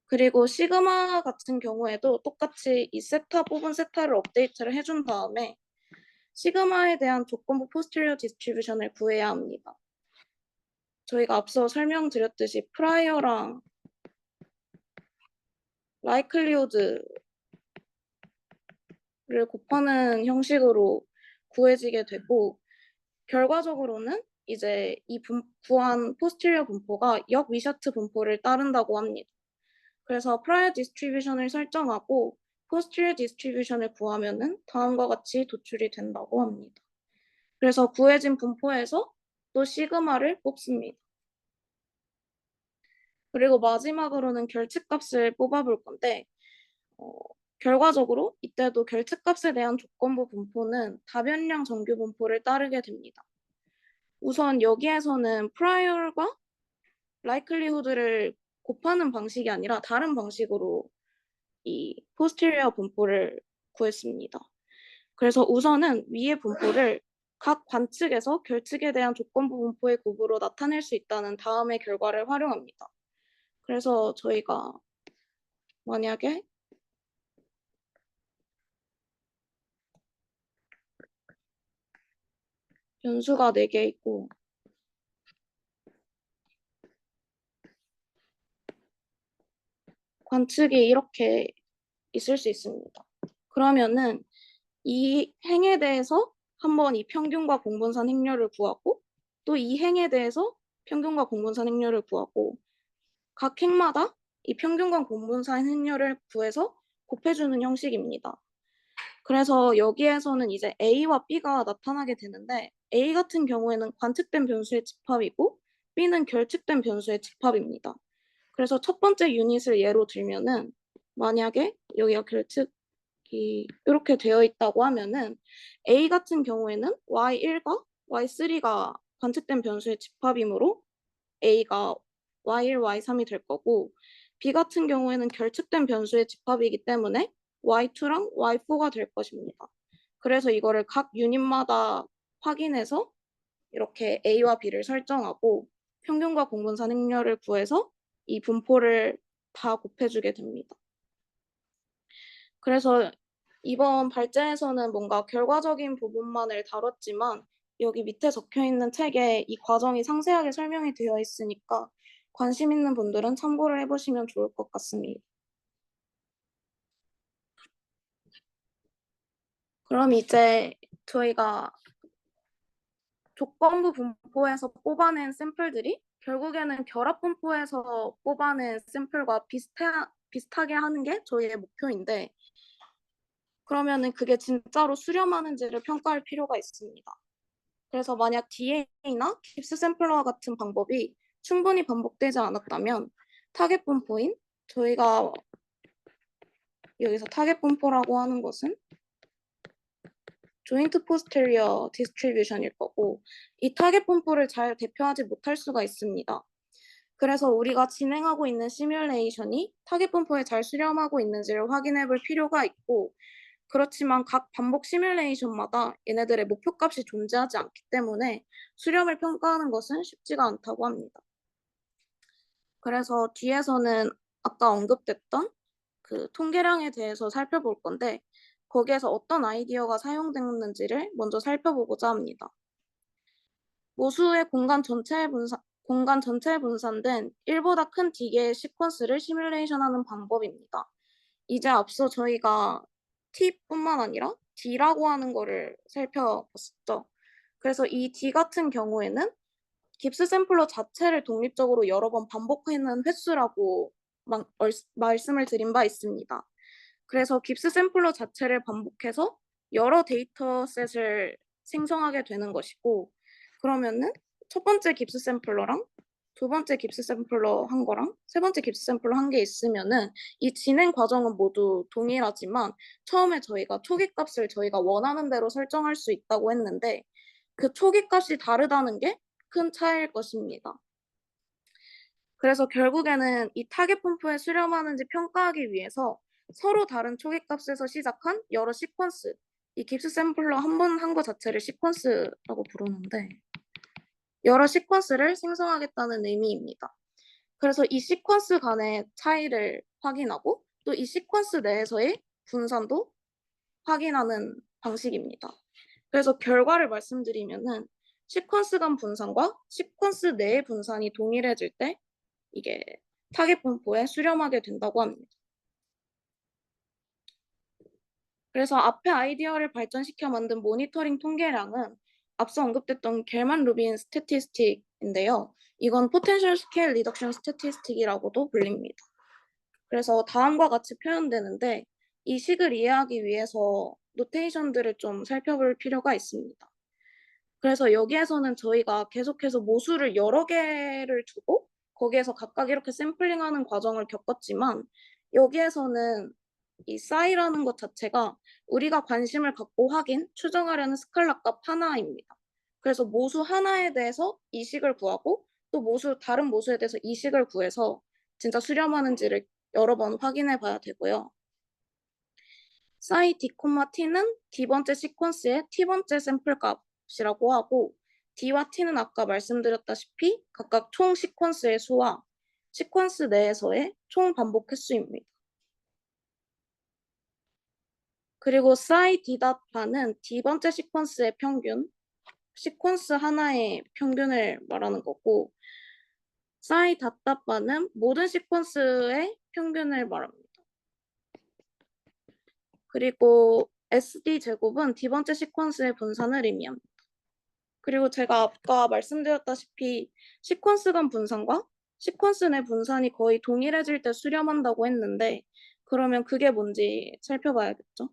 Speaker 3: 그리고 시그마 같은 경우에도 똑같이 이 세타 뽑은 세타를 업데이트를 해준 다음에 시그마에 대한 조건부 포스테리어 디스트리뷰션을 구해야 합니다. 저희가 앞서 설명드렸듯이 프라이어랑 라이클리우드를 곱하는 형식으로 구해지게 되고, 결과적으로는 이제 이 구한 포스테리어 분포가 역 위셔트 분포를 따른다고 합니다. 그래서 프라이어 디스트리뷰션을 설정하고 포스테리어 디스트리뷰션을 구하면은 다음과 같이 도출이 된다고 합니다. 그래서 구해진 분포에서 또 시그마를 뽑습니다. 그리고 마지막으로는 결측값을 뽑아볼 건데, 결과적으로 이때도 결측값에 대한 조건부 분포는 다변량 정규 분포를 따르게 됩니다. 우선 여기에서는 프라이얼과 라이클리후드를 곱하는 방식이 아니라 다른 방식으로 이 포스테리어 분포를 구했습니다. 그래서 우선은 위의 분포를 각 관측에서 결측에 대한 조건부 분포의 곱으로 나타낼 수 있다는 다음의 결과를 활용합니다. 그래서 저희가 만약에 변수가 4개 있고 관측이 이렇게 있을 수 있습니다. 그러면은 이 행에 대해서 한번 이 평균과 공분산 행렬을 구하고, 또 이 행에 대해서 평균과 공분산 행렬을 구하고, 각 행마다 이 평균과 공분산 행렬을 구해서 곱해주는 형식입니다. 그래서 여기에서는 이제 A와 B가 나타나게 되는데, A 같은 경우에는 관측된 변수의 집합이고 B는 결측된 변수의 집합입니다. 그래서 첫 번째 유닛을 예로 들면은, 만약에 여기가 결측이 이렇게 되어 있다고 하면은 A 같은 경우에는 Y1과 Y3가 관측된 변수의 집합이므로 A가 Y1, Y3이 될 거고, B 같은 경우에는 결측된 변수의 집합이기 때문에 Y2랑 Y4가 될 것입니다. 그래서 이거를 각 유닛마다 확인해서 이렇게 A와 B를 설정하고 평균과 공분산 행렬을 구해서 이 분포를 다 곱해주게 됩니다. 그래서 이번 발제에서는 뭔가 결과적인 부분만을 다뤘지만 여기 밑에 적혀 있는 책에 이 과정이 상세하게 설명이 되어 있으니까 관심 있는 분들은 참고를 해보시면 좋을 것 같습니다. 그럼 이제 저희가 조건부 분포에서 뽑아낸 샘플들이 결국에는 결합 분포에서 뽑아낸 샘플과 비슷하게 하는 게 저희의 목표인데, 그러면은 그게 진짜로 수렴하는지를 평가할 필요가 있습니다. 그래서 만약 DA나 깁스 샘플러와 같은 방법이 충분히 반복되지 않았다면 타겟 분포인, 저희가 여기서 타겟 분포라고 하는 것은 조인트 포스테리어 디스트리뷰션일 거고, 이 타겟 분포를 잘 대표하지 못할 수가 있습니다. 그래서 우리가 진행하고 있는 시뮬레이션이 타겟 분포에 잘 수렴하고 있는지를 확인해 볼 필요가 있고, 그렇지만 각 반복 시뮬레이션마다 얘네들의 목표값이 존재하지 않기 때문에 수렴을 평가하는 것은 쉽지가 않다고 합니다. 그래서 뒤에서는 아까 언급됐던 그 통계량에 대해서 살펴볼 건데, 거기에서 어떤 아이디어가 사용됐는지를 먼저 살펴보고자 합니다. 모수의 공간 전체에 분산된 1보다 큰 D개의 시퀀스를 시뮬레이션하는 방법입니다. 이제 앞서 저희가 T뿐만 아니라 D라고 하는 거를 살펴봤었죠. 그래서 이 D 같은 경우에는 깁스 샘플러 자체를 독립적으로 여러 번 반복하는 횟수라고 말씀을 드린 바 있습니다. 그래서 깁스 샘플러 자체를 반복해서 여러 데이터셋을 생성하게 되는 것이고, 그러면은 첫 번째 깁스 샘플러랑 두 번째 깁스 샘플러 한 거랑 세 번째 깁스 샘플러 한 개 있으면은 이 진행 과정은 모두 동일하지만 처음에 저희가 초기 값을 저희가 원하는 대로 설정할 수 있다고 했는데, 그 초기 값이 다르다는 게 큰 차이일 것입니다. 그래서 결국에는 이 타겟 분포에 수렴하는지 평가하기 위해서 서로 다른 초기 값에서 시작한 여러 시퀀스, 이 깁스 샘플러 한 번 한 거 자체를 시퀀스라고 부르는데, 여러 시퀀스를 생성하겠다는 의미입니다. 그래서 이 시퀀스 간의 차이를 확인하고 또 이 시퀀스 내에서의 분산도 확인하는 방식입니다. 그래서 결과를 말씀드리면은 시퀀스 간 분산과 시퀀스 내의 분산이 동일해질 때 이게 타겟 분포에 수렴하게 된다고 합니다. 그래서 앞에 아이디어를 발전시켜 만든 모니터링 통계량은 앞서 언급됐던 겔만 루빈 스태티스틱인데요. 이건 포텐셜 스케일 리덕션 스태티스틱이라고도 불립니다. 그래서 다음과 같이 표현되는데 이 식을 이해하기 위해서 노테이션들을 좀 살펴볼 필요가 있습니다. 그래서 여기에서는 저희가 계속해서 모수를 여러 개를 두고 거기에서 각각 이렇게 샘플링하는 과정을 겪었지만, 여기에서는 이 싸이라는 것 자체가 우리가 관심을 갖고 추정하려는 스칼라 값 하나입니다. 그래서 모수 하나에 대해서 이식을 구하고 또 다른 모수에 대해서 이식을 구해서 진짜 수렴하는지를 여러 번 확인해 봐야 되고요. 싸이 D, T는 D번째 시퀀스의 T번째 샘플 값이라고 하고, D와 T는 아까 말씀드렸다시피 각각 총 시퀀스의 수와 시퀀스 내에서의 총 반복 횟수입니다. 그리고 싸이 D 바는 D번째 시퀀스의 평균, 시퀀스 하나의 평균을 말하는 거고, 싸이 바는 모든 시퀀스의 평균을 말합니다. 그리고 SD 제곱은 D번째 시퀀스의 분산을 의미합니다. 그리고 제가 아까 말씀드렸다시피 시퀀스 간 분산과 시퀀스 내 분산이 거의 동일해질 때 수렴한다고 했는데, 그러면 그게 뭔지 살펴봐야겠죠.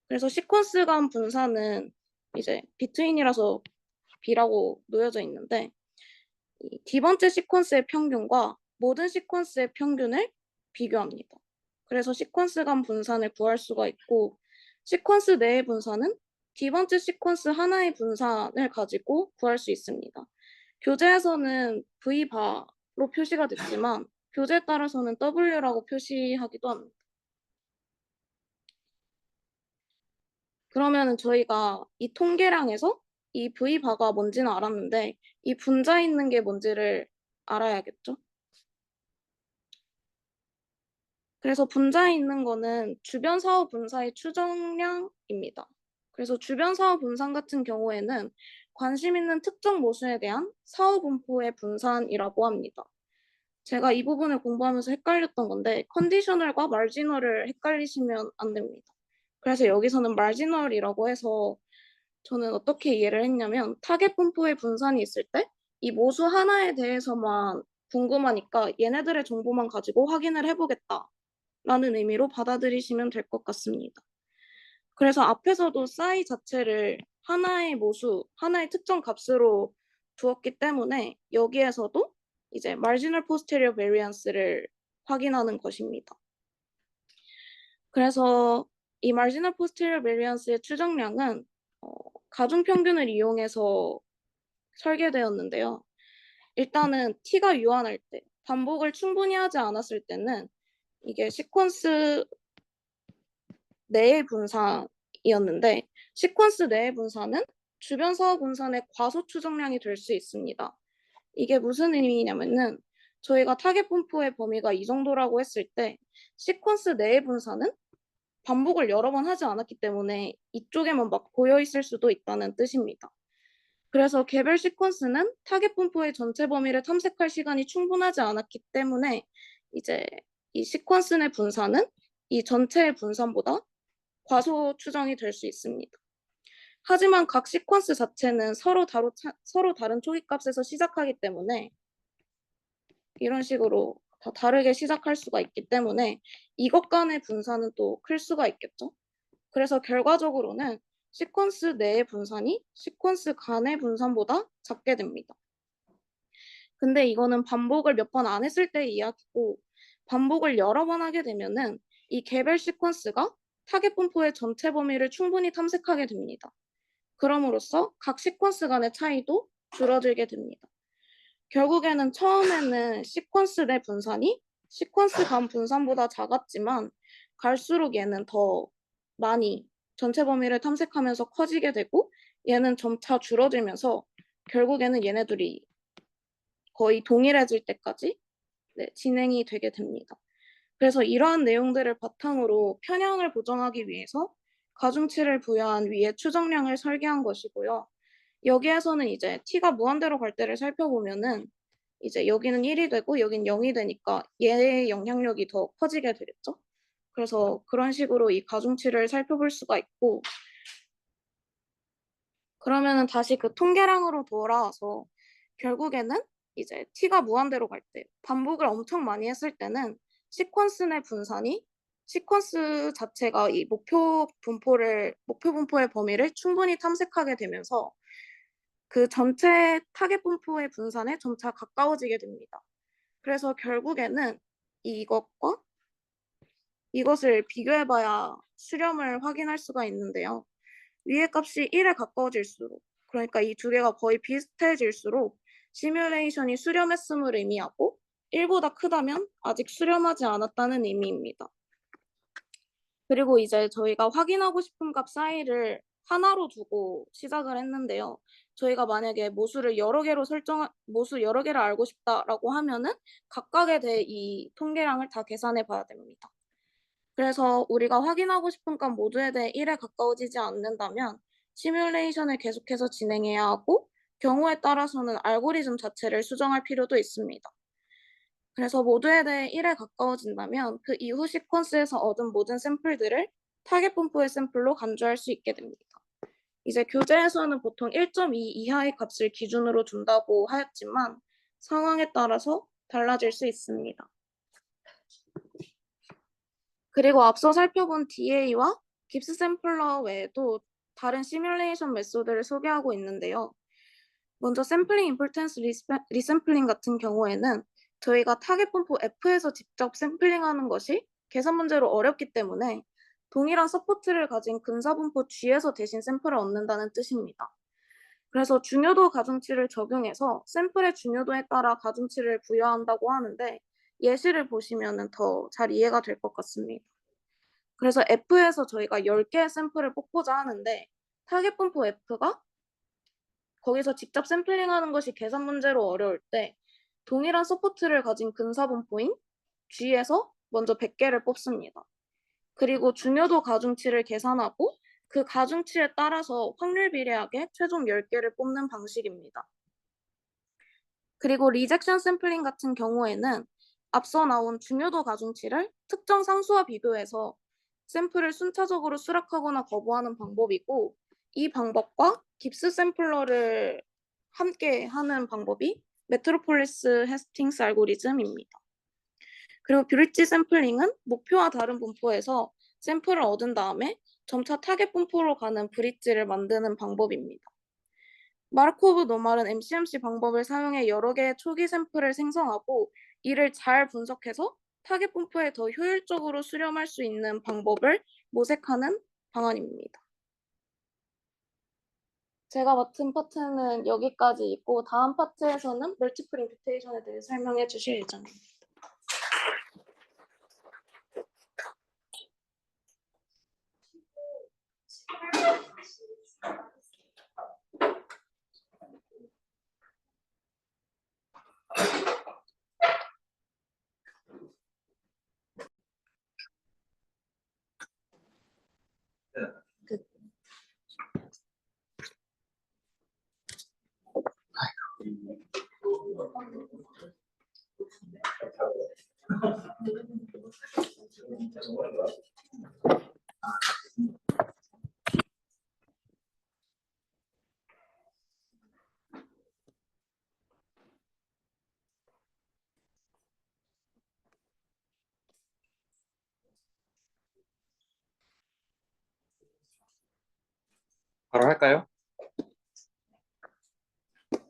Speaker 3: 그래서 시퀀스 간 분산은 이제 비트윈이라서 B라고 놓여져 있는데, 이 D번째 시퀀스의 평균과 모든 시퀀스의 평균을 비교합니다. 그래서 시퀀스 간 분산을 구할 수가 있고, 시퀀스 내의 분산은 D번째 시퀀스 하나의 분산을 가지고 구할 수 있습니다. 교재에서는 V바로 표시가 됐지만 교재에 따라서는 W라고 표시하기도 합니다. 그러면 저희가 이 통계량에서 이 V바가 뭔지는 알았는데 이 분자 있는 게 뭔지를 알아야겠죠? 그래서 분자에 있는 거는 주변 사후 분사의 추정량입니다. 그래서 주변 사후 분산 같은 경우에는 관심 있는 특정 모수에 대한 사후 분포의 분산이라고 합니다. 제가 이 부분을 공부하면서 헷갈렸던 건데 컨디셔널과 마지널을 헷갈리시면 안 됩니다. 그래서 여기서는 마지널이라고 해서 저는 어떻게 이해를 했냐면 타겟 분포의 분산이 있을 때 이 모수 하나에 대해서만 궁금하니까 얘네들의 정보만 가지고 확인을 해보겠다라는 의미로 받아들이시면 될 것 같습니다. 그래서 앞에서도 싸이 자체를 하나의 모수, 하나의 특정 값으로 두었기 때문에 여기에서도 이제 marginal posterior variance를 확인하는 것입니다. 그래서 이 marginal posterior variance의 추정량은 가중평균을 이용해서 설계되었는데요. 일단은 t가 유한할 때, 반복을 충분히 하지 않았을 때는 이게 시퀀스 내의 분산이었는데 시퀀스 내의 분산은 주변 사후 분산의 과소 추정량이 될 수 있습니다. 이게 무슨 의미냐면은 저희가 타겟 분포의 범위가 이 정도라고 했을 때 시퀀스 내의 분산은 반복을 여러 번 하지 않았기 때문에 이쪽에만 막 보여 있을 수도 있다는 뜻입니다. 그래서 개별 시퀀스는 타겟 분포의 전체 범위를 탐색할 시간이 충분하지 않았기 때문에 이제 이 시퀀스 내 분산은 이 전체의 분산보다 과소 추정이 될 수 있습니다. 하지만 각 시퀀스 자체는 서로 다른 초기값에서 시작하기 때문에 이런 식으로 다 다르게 시작할 수가 있기 때문에 이것 간의 분산은 또 클 수가 있겠죠. 그래서 결과적으로는 시퀀스 내의 분산이 시퀀스 간의 분산보다 작게 됩니다. 근데 이거는 반복을 몇 번 안 했을 때의 이야기고 반복을 여러 번 하게 되면은 이 개별 시퀀스가 타겟 분포의 전체 범위를 충분히 탐색하게 됩니다. 그럼으로써 각 시퀀스 간의 차이도 줄어들게 됩니다. 결국에는 처음에는 시퀀스 내 분산이 시퀀스 간 분산보다 작았지만 갈수록 얘는 더 많이 전체 범위를 탐색하면서 커지게 되고 얘는 점차 줄어들면서 결국에는 얘네들이 거의 동일해질 때까지 진행이 되게 됩니다. 그래서 이러한 내용들을 바탕으로 편향을 보정하기 위해서 가중치를 부여한 위의 추정량을 설계한 것이고요. 여기에서는 이제 t가 무한대로 갈 때를 살펴보면은 이제 여기는 1이 되고 여긴 0이 되니까 얘의 영향력이 더 커지게 되겠죠. 그래서 그런 식으로 이 가중치를 살펴볼 수가 있고 그러면은 다시 그 통계량으로 돌아와서 결국에는 이제 t가 무한대로 갈 때 반복을 엄청 많이 했을 때는 시퀀스 내 분산이 시퀀스 자체가 이 목표 분포의 범위를 충분히 탐색하게 되면서 그 전체 타겟 분포의 분산에 점차 가까워지게 됩니다. 그래서 결국에는 이것과 이것을 비교해봐야 수렴을 확인할 수가 있는데요. 위의 값이 1에 가까워질수록, 그러니까 이 두 개가 거의 비슷해질수록 시뮬레이션이 수렴했음을 의미하고 1보다 크다면 아직 수렴하지 않았다는 의미입니다. 그리고 이제 저희가 확인하고 싶은 값 사이를 하나로 두고 시작을 했는데요. 저희가 만약에 모수 여러 개를 알고 싶다라고 하면은 각각에 대해 이 통계량을 다 계산해 봐야 됩니다. 그래서 우리가 확인하고 싶은 값 모두에 대해 1에 가까워지지 않는다면 시뮬레이션을 계속해서 진행해야 하고 경우에 따라서는 알고리즘 자체를 수정할 필요도 있습니다. 그래서 모두에 대해 1에 가까워진다면 그 이후 시퀀스에서 얻은 모든 샘플들을 타겟 분포의 샘플로 간주할 수 있게 됩니다. 이제 교재에서는 보통 1.2 이하의 값을 기준으로 둔다고 하였지만 상황에 따라서 달라질 수 있습니다. 그리고 앞서 살펴본 DA와 깁스 샘플러 외에도 다른 시뮬레이션 메소드를 소개하고 있는데요. 먼저 샘플링 임포턴스 리샘플링 같은 경우에는 저희가 타겟 분포 F에서 직접 샘플링하는 것이 계산 문제로 어렵기 때문에 동일한 서포트를 가진 근사 분포 G에서 대신 샘플을 얻는다는 뜻입니다. 그래서 중요도 가중치를 적용해서 샘플의 중요도에 따라 가중치를 부여한다고 하는데 예시를 보시면 더 잘 이해가 될 것 같습니다. 그래서 F에서 저희가 10개의 샘플을 뽑고자 하는데 타겟 분포 F가 거기서 직접 샘플링하는 것이 계산 문제로 어려울 때 동일한 서포트를 가진 근사 분포인 G에서 먼저 100개를 뽑습니다. 그리고 중요도 가중치를 계산하고 그 가중치에 따라서 확률 비례하게 최종 10개를 뽑는 방식입니다. 그리고 리젝션 샘플링 같은 경우에는 앞서 나온 중요도 가중치를 특정 상수와 비교해서 샘플을 순차적으로 수락하거나 거부하는 방법이고, 이 방법과 깁스 샘플러를 함께 하는 방법이 메트로폴리스 헤스팅스 알고리즘입니다. 그리고 브릿지 샘플링은 목표와 다른 분포에서 샘플을 얻은 다음에 점차 타겟 분포로 가는 브릿지를 만드는 방법입니다. 마르코브 노말은 MCMC 방법을 사용해 여러 개의 초기 샘플을 생성하고 이를 잘 분석해서 타겟 분포에 더 효율적으로 수렴할 수 있는 방법을 모색하는 방안입니다. 제가 맡은 파트는 여기까지 있고 다음 파트에서는 멀티플 임퓨테이션에 대해 설명해 주실 예정입니다.
Speaker 4: 바로 할까요?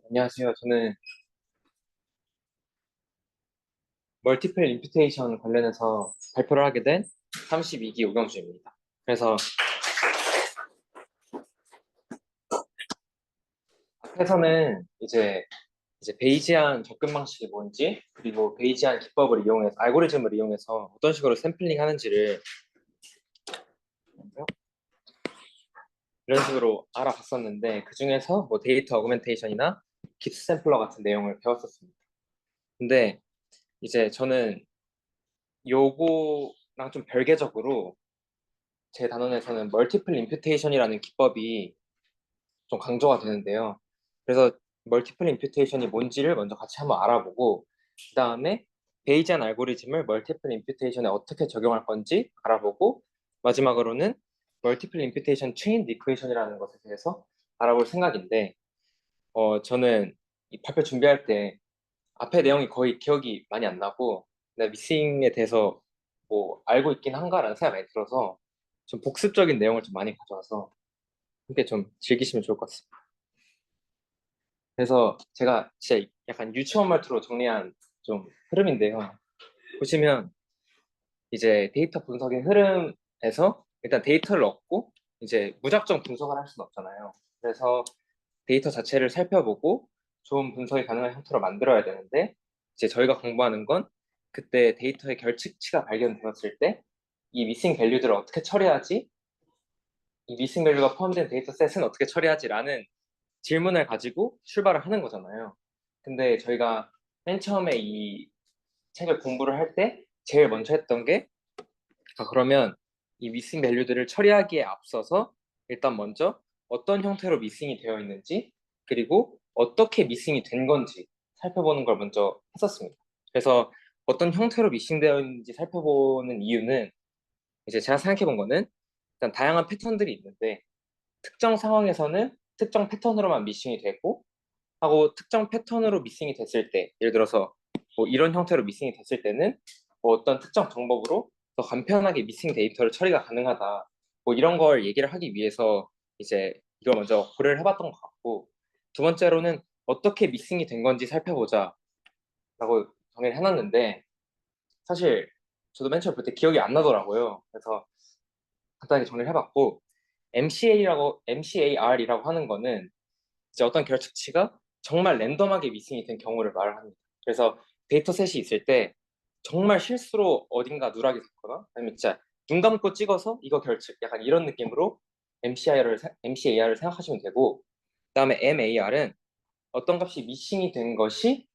Speaker 4: 안녕하세요. 저는 멀티플 임퓨테이션 관련해서 발표를 하게 된 32기 오경수입니다. 그래서 앞에서는 이제 베이지안 접근 방식이 뭔지, 그리고 베이지안 기법을 이용해서 알고리즘을 이용해서 어떤 식으로 샘플링 하는지를 이런 식으로 알아봤었는데, 그 중에서 뭐 데이터 어그멘테이션이나 깁스 샘플러 같은 내용을 배웠었습니다. 근데 이제 저는 요거랑 좀 별개적으로 제 단원에서는 멀티플 임퓨테이션이라는 기법이 좀 강조가 되는데요. 그래서 멀티플 임퓨테이션이 뭔지를 먼저 같이 한번 알아보고, 그 다음에 베이지안 알고리즘을 멀티플 임퓨테이션에 어떻게 적용할 건지 알아보고, 마지막으로는 멀티플 임퓨테이션 체인 리크에이션이라는 것에 대해서 알아볼 생각인데, 저는 이 발표 준비할 때 앞에 내용이 거의 기억이 많이 안 나고, 내가 미싱에 대해서 뭐 알고 있긴 한가라는 생각이 많이 들어서 좀 복습적인 내용을 좀 많이 가져와서 함께 좀 즐기시면 좋을 것 같습니다. 그래서 제가 진짜 약간 유치원 말투로 정리한 좀 흐름인데요. 보시면 이제 데이터 분석의 흐름에서 일단 데이터를 얻고 이제 무작정 분석을 할 수는 없잖아요. 그래서 데이터 자체를 살펴보고 좋은 분석이 가능한 형태로 만들어야 되는데, 이제 저희가 공부하는 건 그때 데이터의 결측치가 발견되었을 때 이 미싱 밸류들을 어떻게 처리하지? 이 미싱 밸류가 포함된 데이터 셋은 어떻게 처리하지라는 질문을 가지고 출발을 하는 거잖아요. 근데 저희가 맨 처음에 이 책을 공부를 할 때 제일 먼저 했던 게, 그러면 이 미싱 밸류들을 처리하기에 앞서서 일단 먼저 어떤 형태로 미싱이 되어 있는지, 그리고 어떻게 미싱이 된 건지 살펴보는 걸 먼저 했었습니다. 그래서 어떤 형태로 미싱되어 있는지 살펴보는 이유는, 이제 제가 생각해 본 거는 일단 다양한 패턴들이 있는데, 특정 상황에서는 특정 패턴으로만 미싱이 되고, 하고 특정 패턴으로 미싱이 됐을 때, 예를 들어서 뭐 이런 형태로 미싱이 됐을 때는 뭐 어떤 특정 방법으로 더 간편하게 미싱 데이터를 처리가 가능하다, 뭐 이런 걸 얘기를 하기 위해서 이제 이걸 먼저 고려를 해봤던 것 같고, 두 번째로는 어떻게 미싱이 된 건지 살펴보자 라고 정의를 해놨는데, 사실 저도 맨 처음 볼 때 기억이 안 나더라고요. 그래서 간단하게 정리를 해봤고, MCAR이라고 하는 거는 이제 어떤 결측치가 정말 랜덤하게 미싱이 된 경우를 말을 합니다. 그래서 데이터셋이 있을 때 정말 실수로 어딘가 누락이 됐거나, 아니면 진짜 눈 감고 찍어서 이거 결측, 약간 이런 느낌으로 MCAR을 생각하시면 되고, 그다음에 MAR은 어떤 값이 미싱이 된 것이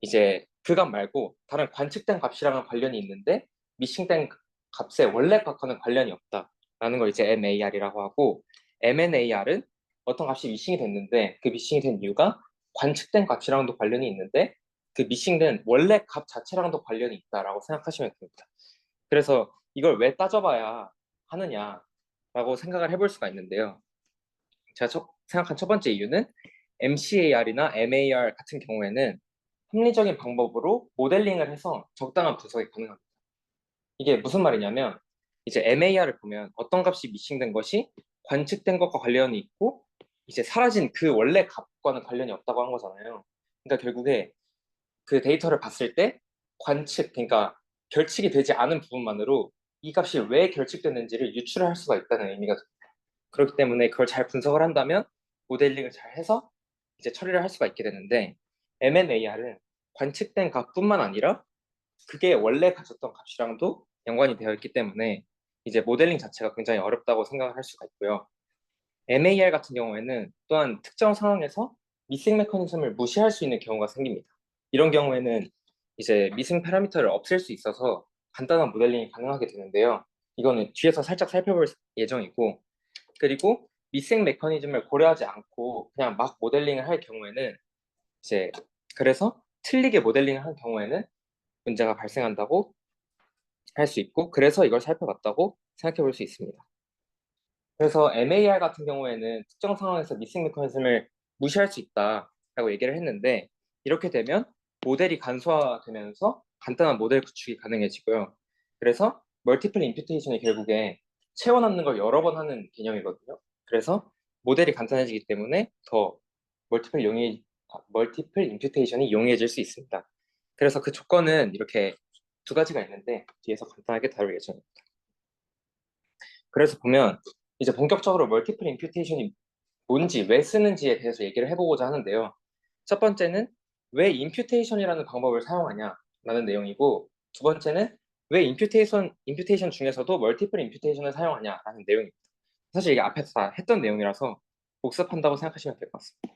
Speaker 4: 이제 그 값 말고 다른 관측된 값이랑은 관련이 있는데 미싱된 값의 원래 값과는 관련이 없다. 라는 걸 이제 MAR이라고 하고, MNAR은 어떤 값이 미싱이 됐는데 그 미싱이 된 이유가 관측된 값이랑도 관련이 있는데 그 미싱된 원래 값 자체랑도 관련이 있다라고 생각하시면 됩니다. 그래서 이걸 왜 따져봐야 하느냐라고 생각을 해볼 수가 있는데요. 제가 생각한 첫 번째 이유는 MCAR이나 MAR 같은 경우에는 합리적인 방법으로 모델링을 해서 적당한 분석이 가능합니다. 이게 무슨 말이냐면 이제 MAR을 보면 어떤 값이 미싱된 것이 관측된 것과 관련이 있고 이제 사라진 그 원래 값과는 관련이 없다고 한 거잖아요. 그러니까 결국에 그 데이터를 봤을 때 관측, 그러니까 결측이 되지 않은 부분만으로 이 값이 왜 결측됐는지를 유출을 할 수가 있다는 의미가 듭니다. 그렇기 때문에 그걸 잘 분석을 한다면 모델링을 잘 해서 이제 처리를 할 수가 있게 되는데 MNAR은 관측된 값뿐만 아니라 그게 원래 가졌던 값이랑도 연관이 되어 있기 때문에 이제 모델링 자체가 굉장히 어렵다고 생각을 할 수가 있고요. MAR 같은 경우에는 또한 특정 상황에서 미싱 메커니즘을 무시할 수 있는 경우가 생깁니다. 이런 경우에는 이제 미싱 파라미터를 없앨 수 있어서 간단한 모델링이 가능하게 되는데요. 이거는 뒤에서 살짝 살펴볼 예정이고, 그리고 미싱 메커니즘을 고려하지 않고 그냥 막 모델링을 할 경우에는 이제 그래서 틀리게 모델링을 한 경우에는 문제가 발생한다고 할 수 있고, 그래서 이걸 살펴봤다고 생각해 볼 수 있습니다. 그래서 MAR 같은 경우에는 특정 상황에서 미싱 메커니즘을 무시할 수 있다라고 얘기를 했는데, 이렇게 되면 모델이 간소화되면서 간단한 모델 구축이 가능해지고요. 그래서 멀티플 임퓨테이션이 결국에 채워 넣는 걸 여러 번 하는 개념이거든요. 그래서 모델이 간단해지기 때문에 더 멀티플 임퓨테이션이 용이해질 수 있습니다. 그래서 그 조건은 이렇게 두 가지가 있는데 뒤에서 간단하게 다룰 예정입니다. 그래서 보면 이제 본격적으로 멀티플 임퓨테이션이 뭔지 왜 쓰는지에 대해서 얘기를 해보고자 하는데요. 첫 번째는 왜 임퓨테이션이라는 방법을 사용하냐라는 내용이고, 두 번째는 왜 임퓨테이션 중에서도 멀티플 임퓨테이션을 사용하냐라는 내용입니다. 사실 이게 앞에서 다 했던 내용이라서 복습한다고 생각하시면 될 것 같습니다.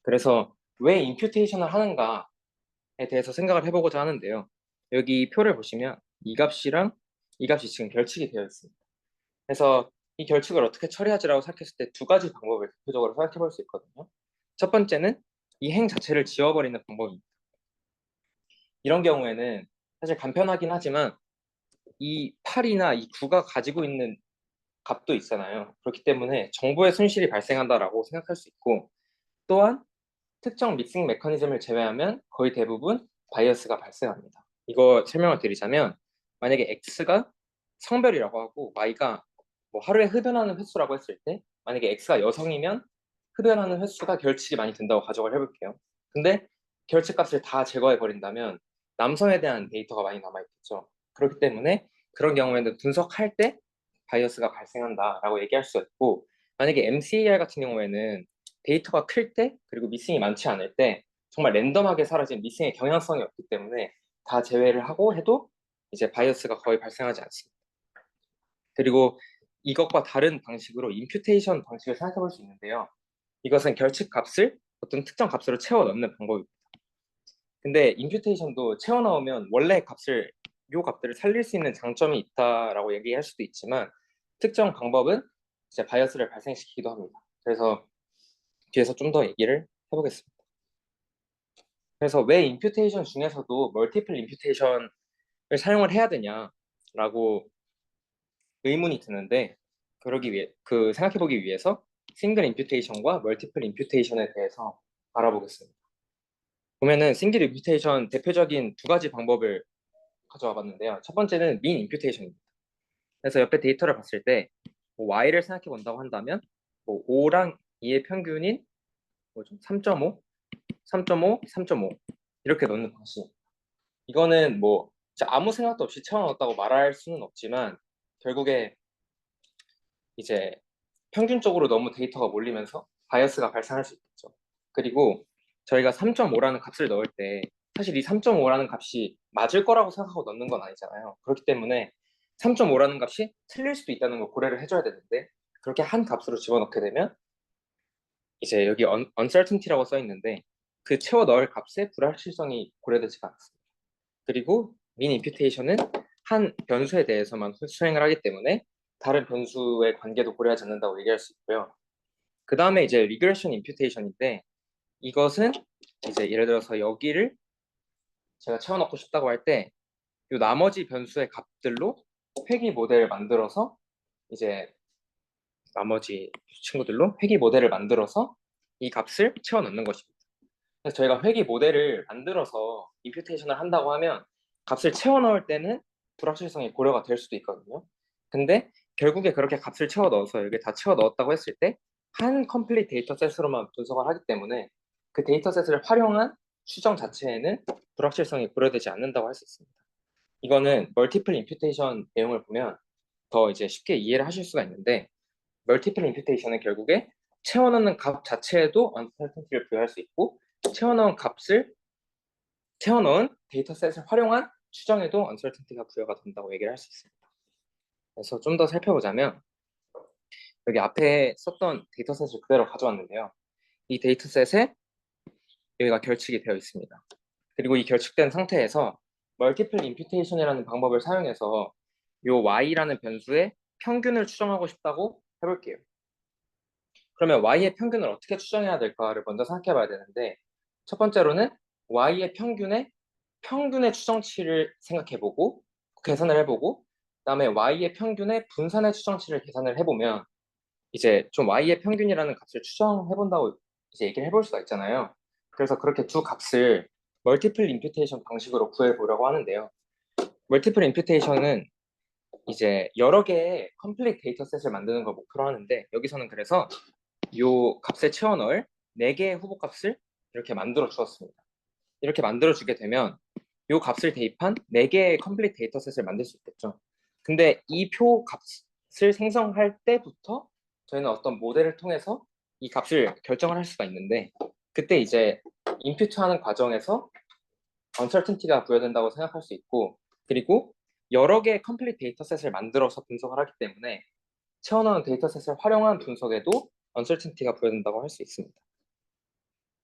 Speaker 4: 그래서 왜 임퓨테이션을 하는가에 대해서 생각을 해보고자 하는데요. 여기 표를 보시면 이 값이랑 이 값이 지금 결칙이 되어 있습니다. 그래서 이 결칙을 어떻게 처리하지라고 생각했을 때 두 가지 방법을 대표적으로 생각해 볼 수 있거든요. 첫 번째는 이 행 자체를 지워버리는 방법입니다. 이런 경우에는 사실 간편하긴 하지만 이 8이나 이 9가 가지고 있는 값도 있잖아요. 그렇기 때문에 정보의 손실이 발생한다라고 생각할 수 있고, 또한 특정 믹싱 메커니즘을 제외하면 거의 대부분 바이어스가 발생합니다. 이거 설명을 드리자면 만약에 X가 성별이라고 하고 Y가 뭐 하루에 흡연하는 횟수라고 했을 때 만약에 X가 여성이면 흡연하는 횟수가 결칙이 많이 된다고 가정을 해볼게요. 근데 결칙값을 다 제거해 버린다면 남성에 대한 데이터가 많이 남아있겠죠. 그렇기 때문에 그런 경우에는 분석할 때 바이어스가 발생한다라고 얘기할 수 있고, 만약에 MCAR 같은 경우에는 데이터가 클 때 그리고 미싱이 많지 않을 때 정말 랜덤하게 사라진 미싱의 경향성이 없기 때문에 다 제외를 하고 해도 이제 바이어스가 거의 발생하지 않습니다. 그리고 이것과 다른 방식으로 임퓨테이션 방식을 생각해 볼 수 있는데요. 이것은 결측 값을 어떤 특정 값으로 채워 넣는 방법입니다. 근데 임퓨테이션도 채워 넣으면 원래 요 값들을 살릴 수 있는 장점이 있다라고 얘기할 수도 있지만 특정 방법은 이제 바이어스를 발생시키기도 합니다. 그래서 뒤에서 좀 더 얘기를 해보겠습니다. 그래서 왜 임퓨테이션 중에서도 멀티플 임퓨테이션을 사용을 해야 되냐라고 의문이 드는데, 생각해보기 위해서 싱글 임퓨테이션과 멀티플 임퓨테이션에 대해서 알아보겠습니다. 보면은 싱글 임퓨테이션 대표적인 두 가지 방법을 가져와 봤는데요. 첫 번째는 민 임퓨테이션입니다. 그래서 옆에 데이터를 봤을 때 y를 생각해 본다고 한다면 5랑 2의 평균인 3.5, 3.5, 3.5 이렇게 넣는 방식. 이거는 뭐 진짜 아무 생각도 없이 채워넣었다고 말할 수는 없지만 결국에 이제 평균적으로 너무 데이터가 몰리면서 바이어스가 발생할 수 있겠죠. 그리고 저희가 3.5라는 값을 넣을 때 사실 이 3.5라는 값이 맞을 거라고 생각하고 넣는 건 아니잖아요. 그렇기 때문에 3.5라는 값이 틀릴 수도 있다는 걸 고려를 해줘야 되는데 그렇게 한 값으로 집어넣게 되면 이제 여기 uncertainty라고 써 있는데 그 채워 넣을 값의 불확실성이 고려되지가 않습니다. 그리고 민 임퓨테이션은 한 변수에 대해서만 수행을 하기 때문에 다른 변수의 관계도 고려하지 않는다고 얘기할 수 있고요. 그 다음에 이제 리그레션 임퓨테이션인데 이것은 이제 예를 들어서 여기를 제가 채워넣고 싶다고 할 때 이 나머지 변수의 값들로 회귀 모델을 만들어서 이제 나머지 친구들로 회귀 모델을 만들어서 이 값을 채워넣는 것입니다. 그래서 저희가 회귀 모델을 만들어서 임퓨테이션을 한다고 하면 값을 채워넣을 때는 불확실성이 고려가 될 수도 있거든요. 근데 결국에 그렇게 값을 채워넣어서 여기 다 채워넣었다고 했을 때 한 컴플릿 데이터셋으로만 분석을 하기 때문에 그 데이터셋을 활용한 추정 자체에는 불확실성이 고려되지 않는다고 할 수 있습니다. 이거는 멀티플 임퓨테이션 내용을 보면 더 이제 쉽게 이해를 하실 수가 있는데 멀티플 임퓨테이션은 결국에 채워넣는 값 자체에도 언서턴티를 부여할 수 있고 채워넣은 데이터셋을 활용한 추정에도 언서턴티가 부여가 된다고 얘기를 할 수 있습니다. 그래서 좀 더 살펴보자면 여기 앞에 썼던 데이터셋을 그대로 가져왔는데요. 이 데이터셋에 여기가 결측이 되어 있습니다. 그리고 이 결측된 상태에서 멀티플 임퓨테이션이라는 방법을 사용해서 이 y라는 변수의 평균을 추정하고 싶다고 해볼게요. 그러면 y의 평균을 어떻게 추정해야 될까를 먼저 생각해 봐야 되는데 첫 번째로는 y의 평균의 추정치를 생각해보고 계산을 해보고 그다음에 y의 평균의 분산의 추정치를 계산을 해보면 이제 좀 y의 평균이라는 값을 추정해본다고 이제 얘기를 해볼 수가 있잖아요. 그래서 그렇게 두 값을 멀티플 임퓨테이션 방식으로 구해보려고 하는데요. 멀티플 임퓨테이션은 이제 여러 개의 컴플릿 데이터셋을 만드는 걸 목표로 하는데 여기서는 그래서 이 값에 채워넣을 4개의 후보값을 이렇게 만들어 주었습니다. 이렇게 만들어 주게 되면 이 값을 대입한 4개의 컴플릿 데이터셋을 만들 수 있겠죠. 근데 이 표 값을 생성할 때부터 저희는 어떤 모델을 통해서 이 값을 결정을 할 수가 있는데 그때 이제 임퓨트하는 과정에서 uncertainty가 부여된다고 생각할 수 있고 그리고 여러 개의 컴플릿 데이터셋을 만들어서 분석을 하기 때문에 채워넣은 데이터셋을 활용한 분석에도 uncertainty가 부여된다고 할 수 있습니다.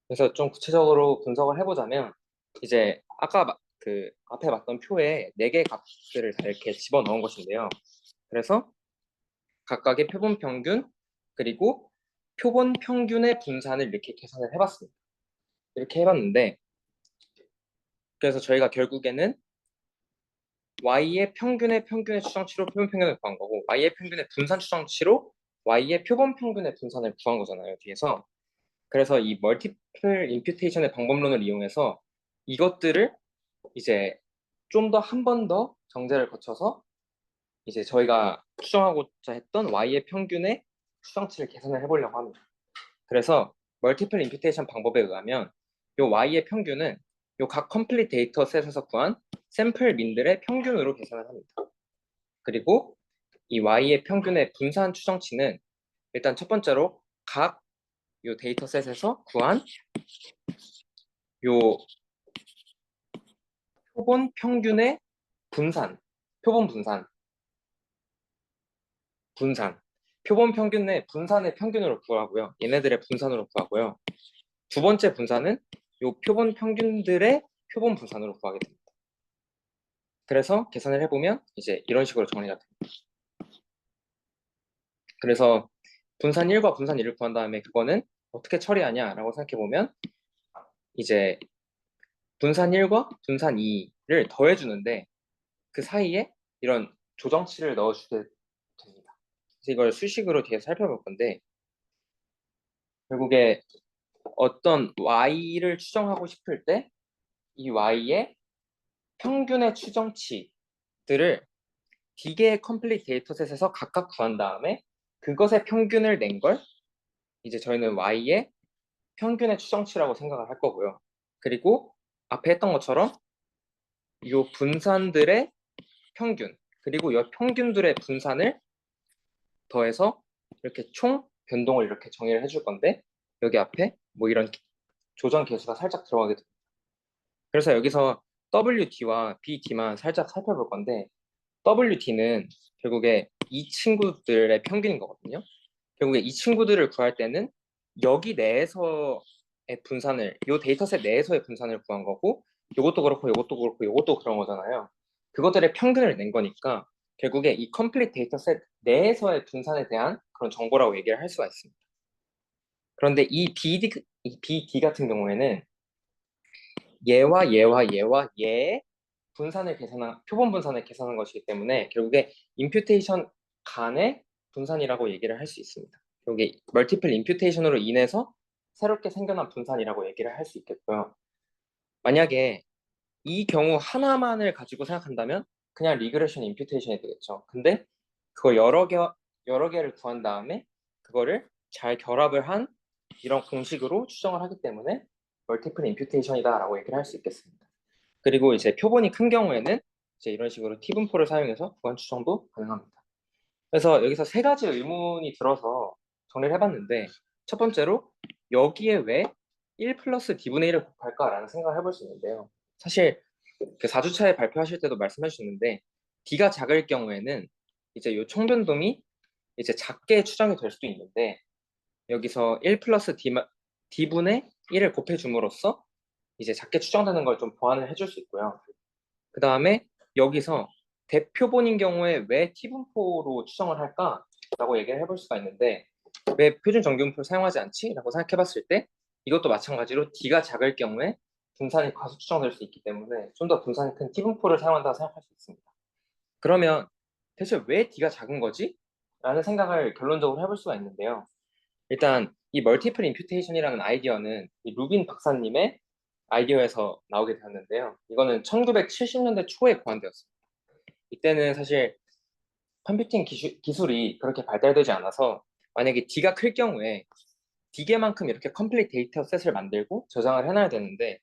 Speaker 4: 그래서 좀 구체적으로 분석을 해보자면 이제 아까 그 앞에 봤던 표에 4개의 값들을 다 이렇게 집어넣은 것인데요. 그래서 각각의 표본 평균 그리고 표본 평균의 분산을 이렇게 계산을 해봤습니다. 이렇게 해봤는데 그래서 저희가 결국에는 y의 평균의 추정치로 표본 평균을 구한 거고 y의 평균의 분산 추정치로 y의 표본 평균의 분산을 구한 거잖아요, 뒤에서. 그래서 이 멀티플 임퓨테이션의 방법론을 이용해서 이것들을 이제 좀 더 한 번 더 정제를 거쳐서 이제 저희가 추정하고자 했던 y의 평균의 추정치를 계산을 해보려고 합니다. 그래서 멀티플 임퓨테이션 방법에 의하면 이 y의 평균은 이 각 컴플릿 데이터셋에서 구한 샘플 민들의 평균으로 계산을 합니다. 그리고 이 y의 평균의 분산 추정치는 일단 첫 번째로 각 이 데이터셋에서 구한 요 표본 평균의 표본 표본 평균의 분산의 평균으로 구하고요. 얘네들의 분산으로 구하고요. 두 번째 분산은 요 표본 평균들의 표본 분산으로 구하게 됩니다. 그래서 계산을 해보면 이제 이런 식으로 정리가 됩니다. 그래서 분산 1과 분산 2를 구한 다음에 그거는 어떻게 처리하냐라고 생각해보면 이제 분산 1과 분산 2를 더해주는데 그 사이에 이런 조정치를 넣어주게 됩니다. 그래서 이걸 수식으로 뒤에 살펴볼 건데 결국에 어떤 y를 추정하고 싶을 때 이 y의 평균의 추정치들을 D개의 컴플릿 데이터셋에서 각각 구한 다음에 그것의 평균을 낸 걸 이제 저희는 y의 평균의 추정치라고 생각을 할 거고요. 그리고 앞에 했던 것처럼 이 분산들의 평균 그리고 이 평균들의 분산을 더해서 이렇게 총 변동을 이렇게 정의를 해줄 건데 여기 앞에 뭐 이런 조정 계수가 살짝 들어가게 됩니다. 그래서 여기서 WD와 BD만 살짝 살펴볼 건데 WD는 결국에 이 친구들의 평균인 거거든요. 결국에 이 친구들을 구할 때는 여기 내에서의 분산을 이 데이터셋 내에서의 분산을 구한 거고 이것도 그렇고 이것도 그렇고 이것도 그런 거잖아요. 그것들의 평균을 낸 거니까 결국에 이 컴플리트 데이터셋 내에서의 분산에 대한 그런 정보라고 얘기를 할 수가 있습니다. 그런데 이 BD 같은 경우에는 얘와 얘와 얘와 얘의 분산을 계산한 표본 분산을 계산한 것이기 때문에 결국에 임퓨테이션 간의 분산이라고 얘기를 할 수 있습니다. 결국에 멀티플 임퓨테이션으로 인해서 새롭게 생겨난 분산이라고 얘기를 할 수 있겠고요. 만약에 이 경우 하나만을 가지고 생각한다면 그냥 리그레션 임퓨테이션이 되겠죠. 근데 그걸 여러 개를 구한 다음에 그거를 잘 결합을 한 이런 공식으로 추정을 하기 때문에 멀티플 임퓨테이션이다라고 얘기를 할 수 있겠습니다. 그리고 이제 표본이 큰 경우에는 이제 이런 식으로 T분포를 사용해서 구간 추정도 가능합니다. 그래서 여기서 세 가지 의문이 들어서 정리를 해봤는데 첫 번째로 여기에 왜 1 플러스 D분의 1을 곱할까라는 생각을 해볼 수 있는데요. 사실 그 4주차에 발표하실 때도 말씀해 주셨는데 D가 작을 경우에는 이제 이 총변동이 이제 작게 추정이 될 수도 있는데 여기서 1 플러스 D분의 1을 곱해줌으로써 이제 작게 추정되는 걸 좀 보완을 해줄 수 있고요. 그 다음에 여기서 대표본인 경우에 왜 T분포로 추정을 할까라고 얘기를 해볼 수가 있는데 왜 표준 정규분포를 사용하지 않지? 라고 생각해봤을 때 이것도 마찬가지로 D가 작을 경우에 분산이 과소 추정될 수 있기 때문에 좀 더 분산이 큰 T분포를 사용한다고 생각할 수 있습니다. 그러면 대체 왜 D가 작은 거지? 라는 생각을 결론적으로 해볼 수가 있는데요. 일단 이 멀티플 임퓨테이션이라는 아이디어는 이 루빈 박사님의 아이디어에서 나오게 되었는데요. 이거는 1970년대 초에 고안되었습니다. 이때는 사실 컴퓨팅 기술이 그렇게 발달되지 않아서 만약에 D가 클 경우에 D개만큼 이렇게 컴플릿 데이터셋을 만들고 저장을 해놔야 되는데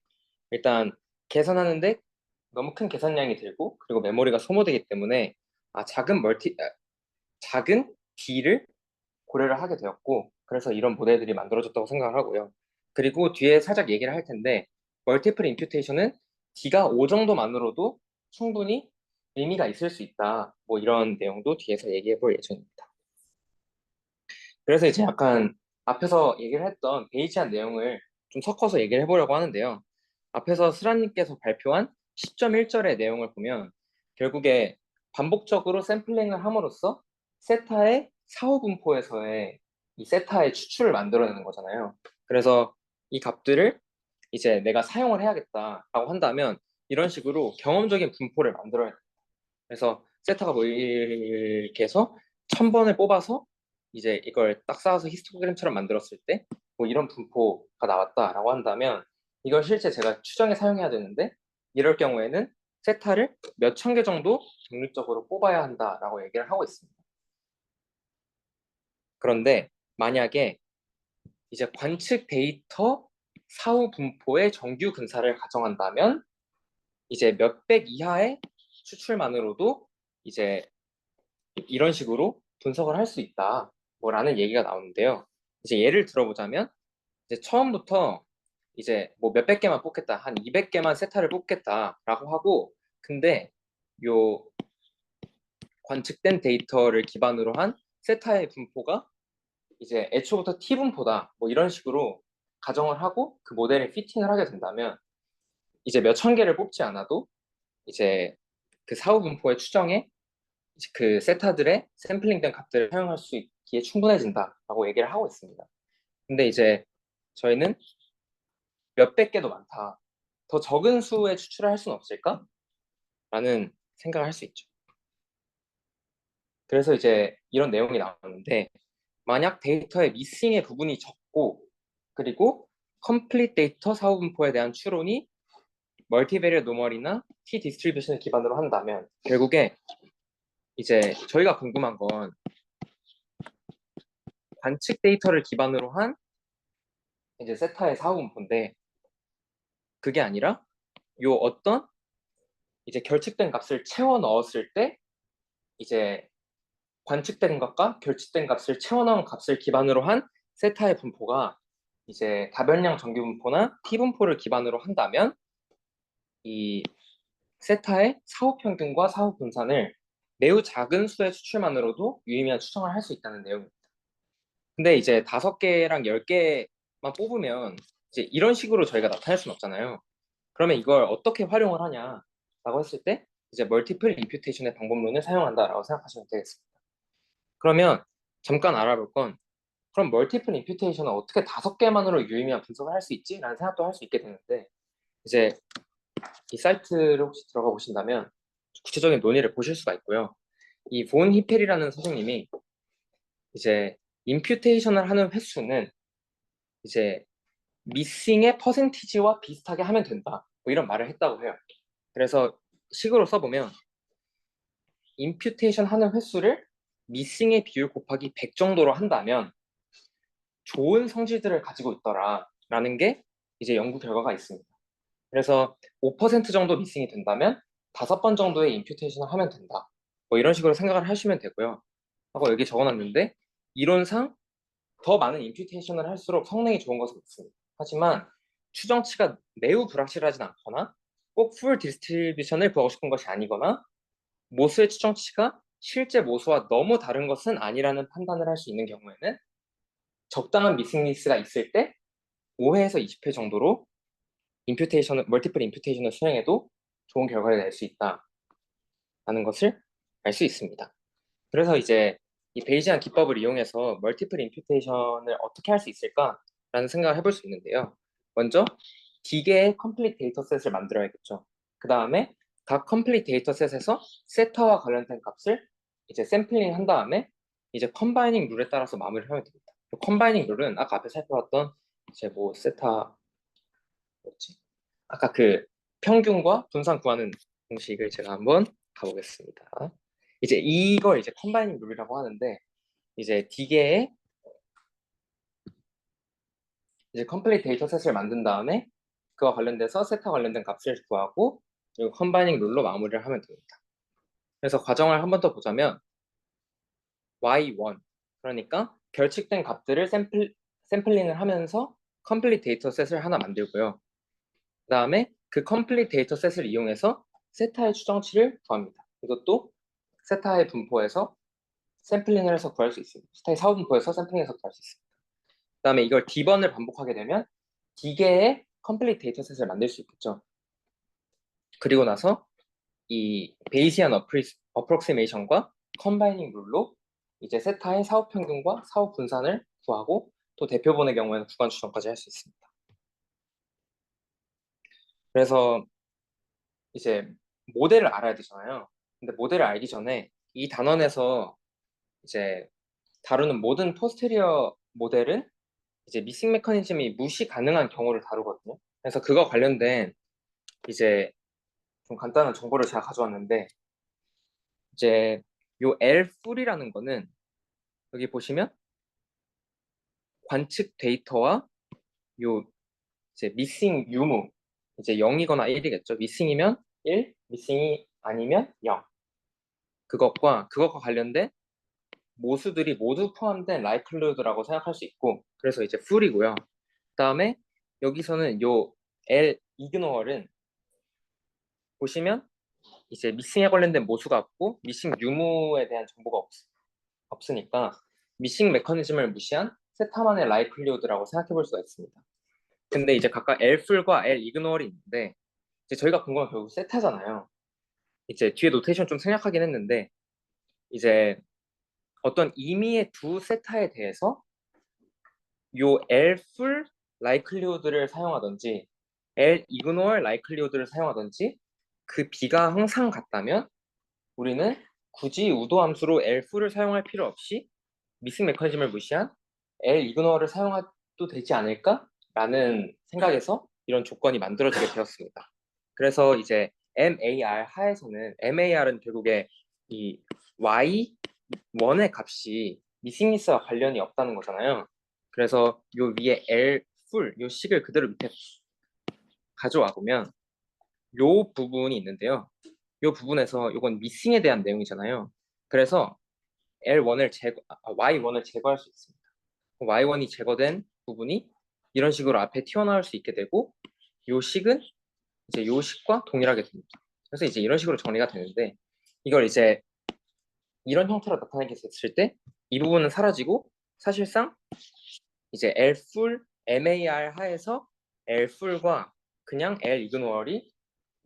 Speaker 4: 일단 계산하는데 너무 큰 계산량이 들고 그리고 메모리가 소모되기 때문에 작은 D를 고려를 하게 되었고 그래서 이런 모델들이 만들어졌다고 생각을 하고요. 그리고 뒤에 살짝 얘기를 할 텐데 멀티플 임퓨테이션은 D가 5 정도만으로도 충분히 의미가 있을 수 있다. 뭐 이런 내용도 뒤에서 얘기해 볼 예정입니다. 그래서 이제 약간 앞에서 얘기를 했던 베이지한 내용을 좀 섞어서 얘기를 해보려고 하는데요. 앞에서 스라님께서 발표한 10.1절의 내용을 보면 결국에 반복적으로 샘플링을 함으로써 세타의 사후 분포에서의 이 세타의 추출을 만들어내는 거잖아요. 그래서 이 값들을 이제 내가 사용을 해야겠다라고 한다면 이런 식으로 경험적인 분포를 만들어야 돼요. 그래서 세타가 뭐 이렇게 해서 1000번을 뽑아서 이제 이걸 딱 쌓아서 히스토그램처럼 만들었을 때 뭐 이런 분포가 나왔다라고 한다면 이걸 실제 제가 추정에 사용해야 되는데 이럴 경우에는 세타를 몇 천 개 정도 적립적으로 뽑아야 한다라고 얘기를 하고 있습니다. 그런데 만약에 이제 관측 데이터 사후 분포의 정규 근사를 가정한다면 이제 몇백 이하의 추출만으로도 이제 이런 식으로 분석을 할 수 있다. 뭐라는 얘기가 나오는데요. 이제 예를 들어보자면 이제 처음부터 이제 뭐 몇백 개만 뽑겠다, 한 200개만 세타를 뽑겠다라고 하고 근데 요 관측된 데이터를 기반으로 한 세타의 분포가 이제 애초부터 T분포다. 뭐 이런 식으로 가정을 하고 그 모델에 피팅을 하게 된다면 이제 몇 천 개를 뽑지 않아도 이제 그 사후 분포의 추정에 이제 그 세타들의 샘플링된 값들을 사용할 수 있기에 충분해진다라고 얘기를 하고 있습니다. 근데 이제 저희는 몇백 개도 많다. 더 적은 수의 추출을 할 수는 없을까? 라는 생각을 할 수 있죠. 그래서 이제 이런 내용이 나오는데 만약 데이터의 미싱의 부분이 적고 그리고 컴플릿 데이터 사후 분포에 대한 추론이 멀티베리어 노멀이나 T 디스트리뷰션을 기반으로 한다면 결국에 이제 저희가 궁금한 건 관측 데이터를 기반으로 한 이제 세타의 사후 분포인데 그게 아니라 요 어떤 이제 결측된 값을 채워 넣었을 때 이제 관측된 것과 결측된 값을 채워 넣은 값을 기반으로 한 세타의 분포가 이제 다변량 정규 분포나 T 분포를 기반으로 한다면 이 세타의 사후 평균과 사후 분산을 매우 작은 수의 추출만으로도 유의미한 추정을 할 수 있다는 내용입니다. 근데 이제 5개랑 10개만 뽑으면 이제 이런 식으로 저희가 나타낼 수는 없잖아요. 그러면 이걸 어떻게 활용을 하냐라고 했을 때 이제 멀티플 임퓨테이션의 방법론을 사용한다라고 생각하시면 되겠습니다. 그러면 잠깐 알아볼 건 그럼 멀티플 임퓨테이션은 어떻게 5개만으로 유의미한 분석을 할 수 있지? 라는 생각도 할 수 있게 되는데 이제 이 사이트를 혹시 들어가 보신다면 구체적인 논의를 보실 수가 있고요. 이 본 히펠이라는 선생님이 이제 임퓨테이션을 하는 횟수는 이제 미싱의 퍼센티지와 비슷하게 하면 된다. 뭐 이런 말을 했다고 해요. 그래서 식으로 써보면 임퓨테이션 하는 횟수를 미싱의 비율 곱하기 100 정도로 한다면 좋은 성질들을 가지고 있더라라는 게 이제 연구 결과가 있습니다. 그래서 5% 정도 미싱이 된다면 5번 정도의 임퓨테이션을 하면 된다. 뭐 이런 식으로 생각을 하시면 되고요. 하고 여기 적어놨는데 이론상 더 많은 임퓨테이션을 할수록 성능이 좋은 것은 맞습니다. 하지만 추정치가 매우 불확실하진 않거나 꼭 풀 디스트리뷰션을 구하고 싶은 것이 아니거나 모수의 추정치가 실제 모수와 너무 다른 것은 아니라는 판단을 할 수 있는 경우에는 적당한 미싱 리스가 있을 때 5회에서 20회 정도로 멀티플 임퓨테이션을 수행해도 좋은 결과를 낼 수 있다라는 것을 알 수 있습니다. 그래서 이제 이 베이지안 기법을 이용해서 멀티플 임퓨테이션을 어떻게 할 수 있을까라는 생각을 해볼 수 있는데요. 먼저 D개의 컴플리트 데이터셋을 만들어야겠죠. 그 다음에 각 컴플리트 데이터셋에서 세타와 관련된 값을 이제 샘플링 한 다음에 이제 컴바이닝 룰에 따라서 마무리를 하면 됩니다. 컴바이닝 룰은 아까 앞에 살펴봤던 이제 뭐 세타 뭐지? 아까 그 평균과 분산 구하는 공식을 제가 한번 가보겠습니다. 이제 이걸 이제 컴바이닝 룰이라고 하는데 이제 D개의 이제 컴플리트 데이터셋을 만든 다음에 그와 관련돼서 세타 관련된 값을 구하고 그리고 컴바이닝 룰로 마무리를 하면 됩니다. 그래서 과정을 한 번 더 보자면 Y1 그러니까 결칙된 값들을 샘플링을 하면서 컴플리트 데이터셋을 하나 만들고요. 그 다음에 그 컴플리트 데이터셋을 이용해서 세타의 추정치를 구합니다. 이것도 세타의 분포에서 샘플링을 해서 구할 수 있습니다. 세타의 사후 분포에서 샘플링해서 구할 수 있습니다. 그 다음에 이걸 D번을 반복하게 되면 D개의 컴플리트 데이터셋을 만들 수 있겠죠. 그리고 나서 이 베이시안 어프록시메이션과 컴바이닝 룰로 이제 세타의 사후 평균과 사후 분산을 구하고 또 대표본의 경우에는 구간 추정까지 할 수 있습니다. 그래서 이제 모델을 알아야 되잖아요. 근데 모델을 알기 전에 이 단원에서 이제 다루는 모든 포스테리어 모델은 이제 미싱 메커니즘이 무시 가능한 경우를 다루거든요. 그래서 그거 관련된 이제 좀 간단한 정보를 제가 가져왔는데 이제 요 L-풀이라는 거는 여기 보시면 관측 데이터와 요 이제 미싱 유무 이제 0이거나 1이겠죠. 미싱이면 1, 미싱이 아니면 0. 그것과 관련된 모수들이 모두 포함된 라이클리후드라고 생각할 수 있고 그래서 이제 풀이고요. 그다음에 여기서는 요 L 이그노얼은 보시면 이제 미싱에 관련된 모수가 없고 미싱 유무에 대한 정보가 없으니까 미싱 메커니즘을 무시한 세타만의 라이클리후드라고 생각해 볼 수가 있습니다. 근데 이제 각각 L풀과 L 이그노얼이 있는데 이제 저희가 본 건 결국 세타잖아요. 이제 뒤에 노테이션 좀 생략하긴 했는데 이제 어떤 임의의 두 세타에 대해서 요 L풀 라이클리후드를 사용하든지 L 이그노얼 라이클리후드를 사용하든지 그 B가 항상 같다면 우리는 굳이 우도 함수로 L풀을 사용할 필요 없이 미싱 메커니즘을 무시한 L 이그노어를 사용해도 되지 않을까라는 생각에서 이런 조건이 만들어지게 되었습니다. 그래서 이제 MAR 하에서는 MAR은 결국에 이 Y1의 값이 미싱 리스와 관련이 없다는 거잖아요. 그래서 요 위에 L 풀, 요 식을 그대로 밑에 가져와 보면 요 부분이 있는데요. 요 부분에서 요건 미싱에 대한 내용이잖아요. 그래서 Y1을 제거할 수 있습니다. Y1이 제거된 부분이 이런 식으로 앞에 튀어나올 수 있게 되고 요 식은 이제 요 식과 동일하게 됩니다. 그래서 이제 이런 식으로 정리가 되는데 이걸 이제 이런 형태로 나타내게 됐을 때 이 부분은 사라지고 사실상 이제 L풀 MAR 하에서 L풀과 그냥 L 이그노얼이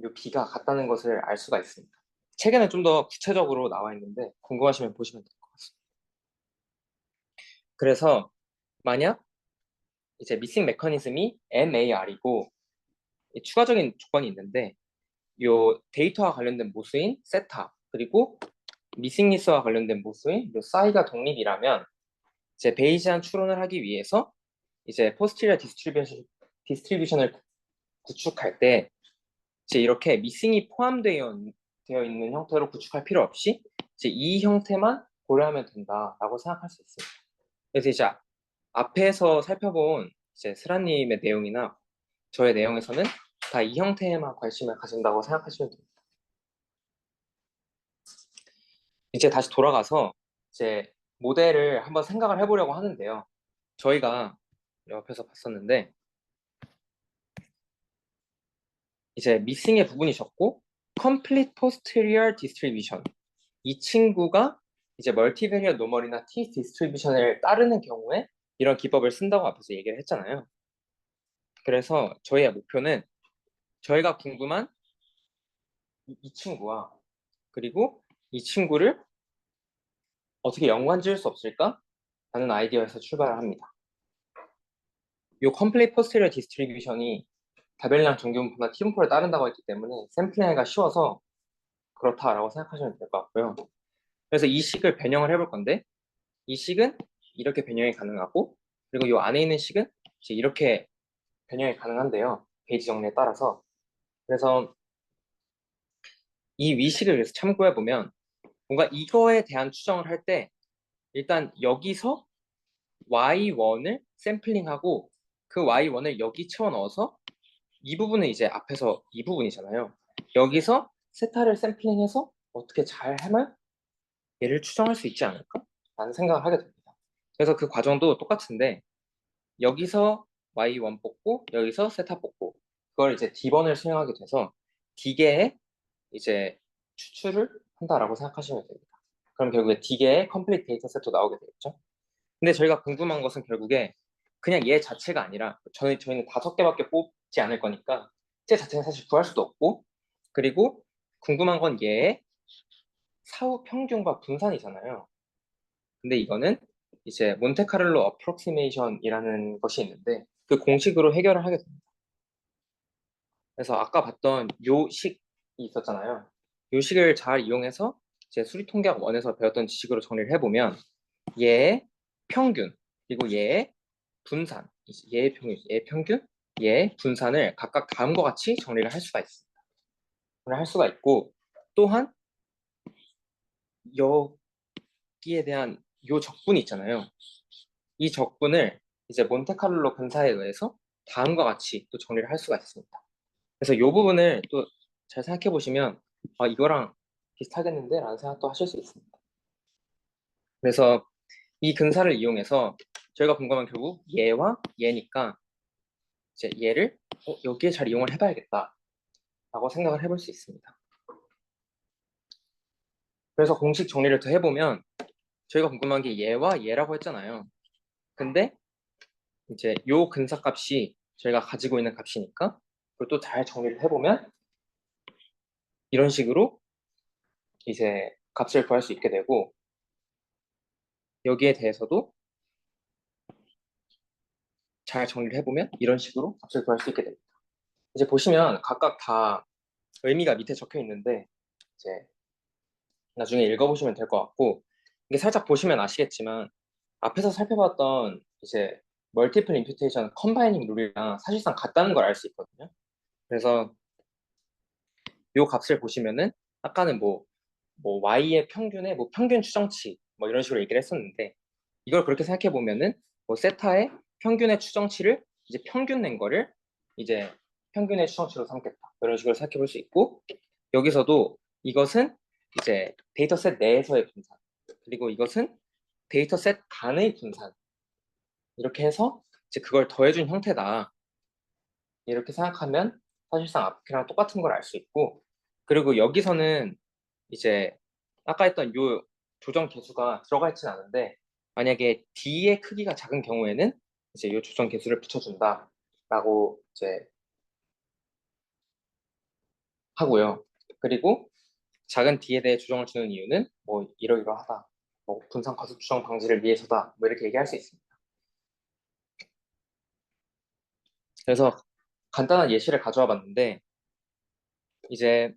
Speaker 4: 요 B가 같다는 것을 알 수가 있습니다. 책에는 좀 더 구체적으로 나와 있는데 궁금하시면 보시면 될 것 같습니다. 그래서 만약 이제 미싱 메커니즘이 MAR이고 추가적인 조건이 있는데 요 데이터와 관련된 모수인 세타 그리고 미싱 리스와 관련된 모수인 요 싸이가 독립이라면 이제 베이지안 추론을 하기 위해서 이제 포스티리어 디스트리뷰션을 구축할 때 이제 이렇게 미싱이 포함되어 있는 형태로 구축할 필요 없이 이제 이 형태만 고려하면 된다라고 생각할 수 있습니다. 그래서 이제 앞에서 살펴본 이제 스라님의 내용이나 저의 내용에서는 다 이 형태에만 관심을 가진다고 생각하시면 됩니다. 이제 다시 돌아가서 이제 모델을 한번 생각을 해보려고 하는데요. 저희가 옆에서 봤었는데 이제 미싱의 부분이 적고 complete posterior distribution 이 친구가 이제 멀티베리엇 노멀이나 T 디스트리뷰션을 따르는 경우에 이런 기법을 쓴다고 앞에서 얘기를 했잖아요. 그래서 저희의 목표는 저희가 궁금한 이 친구와 그리고 이 친구를 어떻게 연관 지을 수 없을까? 라는 아이디어에서 출발을 합니다. 이 complete posterior distribution이 다벨량 정규분포나 T분포를 따른다고 했기 때문에 샘플링하기가 쉬워서 그렇다라고 생각하시면 될 것 같고요. 그래서 이 식을 변형을 해볼 건데 이 식은 이렇게 변형이 가능하고 그리고 이 안에 있는 식은 이제 이렇게 변형이 가능한데요. 베이지 정리에 따라서. 그래서 이 위식을 그래서 참고해 보면 뭔가 이거에 대한 추정을 할 때 일단 여기서 y1을 샘플링하고 그 y1을 여기 채워 넣어서 이 부분은 이제 앞에서 이 부분이잖아요. 여기서 세타를 샘플링해서 어떻게 잘 하면 얘를 추정할 수 있지 않을까? 라는 생각을 하게 됩니다. 그래서 그 과정도 똑같은데 여기서 y1 뽑고 여기서 세타 뽑고 그걸 이제 d번을 수행하게 돼서 d개의 이제 추출을 한다라고 생각하시면 됩니다. 그럼 결국에 d개의 컴플리트 데이터 세트도 나오게 되겠죠. 근데 저희가 궁금한 것은 결국에 그냥 얘 자체가 아니라 저희는 5개밖에 뽑지 않을 거니까 쟤 자체는 사실 구할 수도 없고 그리고 궁금한 건 얘의 사후 평균과 분산이잖아요. 근데 이거는 이제 몬테카를로 어프록시메이션이라는 것이 있는데 그 공식으로 해결을 하게 됩니다. 그래서 아까 봤던 요 식이 있었잖아요. 요 식을 잘 이용해서 이제 수리통계학 1에서 배웠던 지식으로 정리를 해보면 얘의 평균 그리고 얘의 분산, 얘의 평균, 얘의 평균, 얘의 분산을 각각 다음과 같이 정리를 할 수가 있습니다. 정리를 할 수가 있고 또한 여기에 대한 요 적분이 있잖아요. 이 적분을 이제 몬테카를로 근사에 의해서 다음과 같이 또 정리를 할 수가 있습니다. 그래서 이 부분을 또 잘 생각해 보시면 아 이거랑 비슷하겠는데 라는 생각도 하실 수 있습니다. 그래서 이 근사를 이용해서 저희가 궁금한 결국 얘와 얘니까 이제 얘를 여기에 잘 이용을 해봐야겠다 라고 생각을 해볼 수 있습니다. 그래서 공식 정리를 더 해보면 저희가 궁금한 게 얘와 얘라고 했잖아요. 근데 이제 요 근사 값이 저희가 가지고 있는 값이니까 그걸 또 잘 정리를 해보면 이런 식으로 이제 값을 구할 수 있게 되고 여기에 대해서도 잘 정리를 해보면 이런 식으로 값을 구할 수 있게 됩니다. 이제 보시면 각각 다 의미가 밑에 적혀 있는데 이제 나중에 읽어보시면 될 것 같고 이게 살짝 보시면 아시겠지만 앞에서 살펴봤던 이제 멀티플 임퓨테이션 컴바이닝 룰이랑 사실상 같다는 걸 알 수 있거든요. 그래서 이 값을 보시면은 아까는 뭐 y의 평균의 뭐 평균 추정치 뭐 이런 식으로 얘기를 했었는데 이걸 그렇게 생각해 보면은 뭐 세타의 평균의 추정치를 이제 평균 낸 거를 이제 평균의 추정치로 삼겠다 이런 식으로 생각해 볼 수 있고 여기서도 이것은 이제 데이터셋 내에서의 분산 그리고 이것은 데이터셋 간의 분산 이렇게 해서 이제 그걸 더해준 형태다 이렇게 생각하면 사실상 앞이랑 똑같은 걸 알 수 있고 그리고 여기서는 이제 아까 했던 요 조정 개수가 들어가 있진 않은데 만약에 D의 크기가 작은 경우에는 이제 요 조정 개수를 붙여준다 라고 이제 하고요. 그리고 작은 d에 대해 조정을 주는 이유는 뭐 이러이러하다. 뭐 분산 과소 추정 방지를 위해서다. 뭐 이렇게 얘기할 수 있습니다. 그래서 간단한 예시를 가져와 봤는데 이제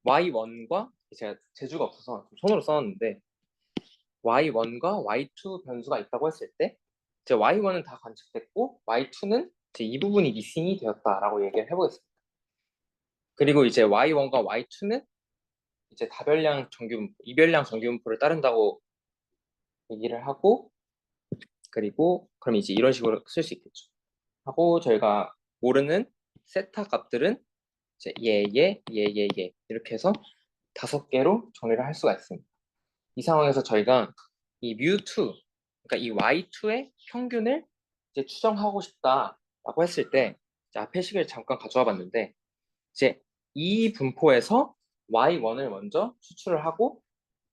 Speaker 4: y1과 제가 재주가 없어서 좀 손으로 써놨는데 y1과 y2 변수가 있다고 했을 때 이제 y1은 다 관측됐고 y2는 이제 이 부분이 미싱이 되었다라고 얘기를 해보겠습니다. 그리고 이제 y1과 y2는 이제 다별량 정규분포, 이별량 정규분포를 따른다고 얘기를 하고 그리고 그럼 이제 이런 식으로 쓸 수 있겠죠. 하고 저희가 모르는 세타 값들은 이제 얘 이렇게 해서 5개로 정리를 할 수가 있습니다. 이 상황에서 저희가 이 mu2, 그러니까 이 y2의 평균을 이제 추정하고 싶다라고 했을 때 앞에 식을 잠깐 가져와 봤는데 이제 이 분포에서 y1을 먼저 추출을 하고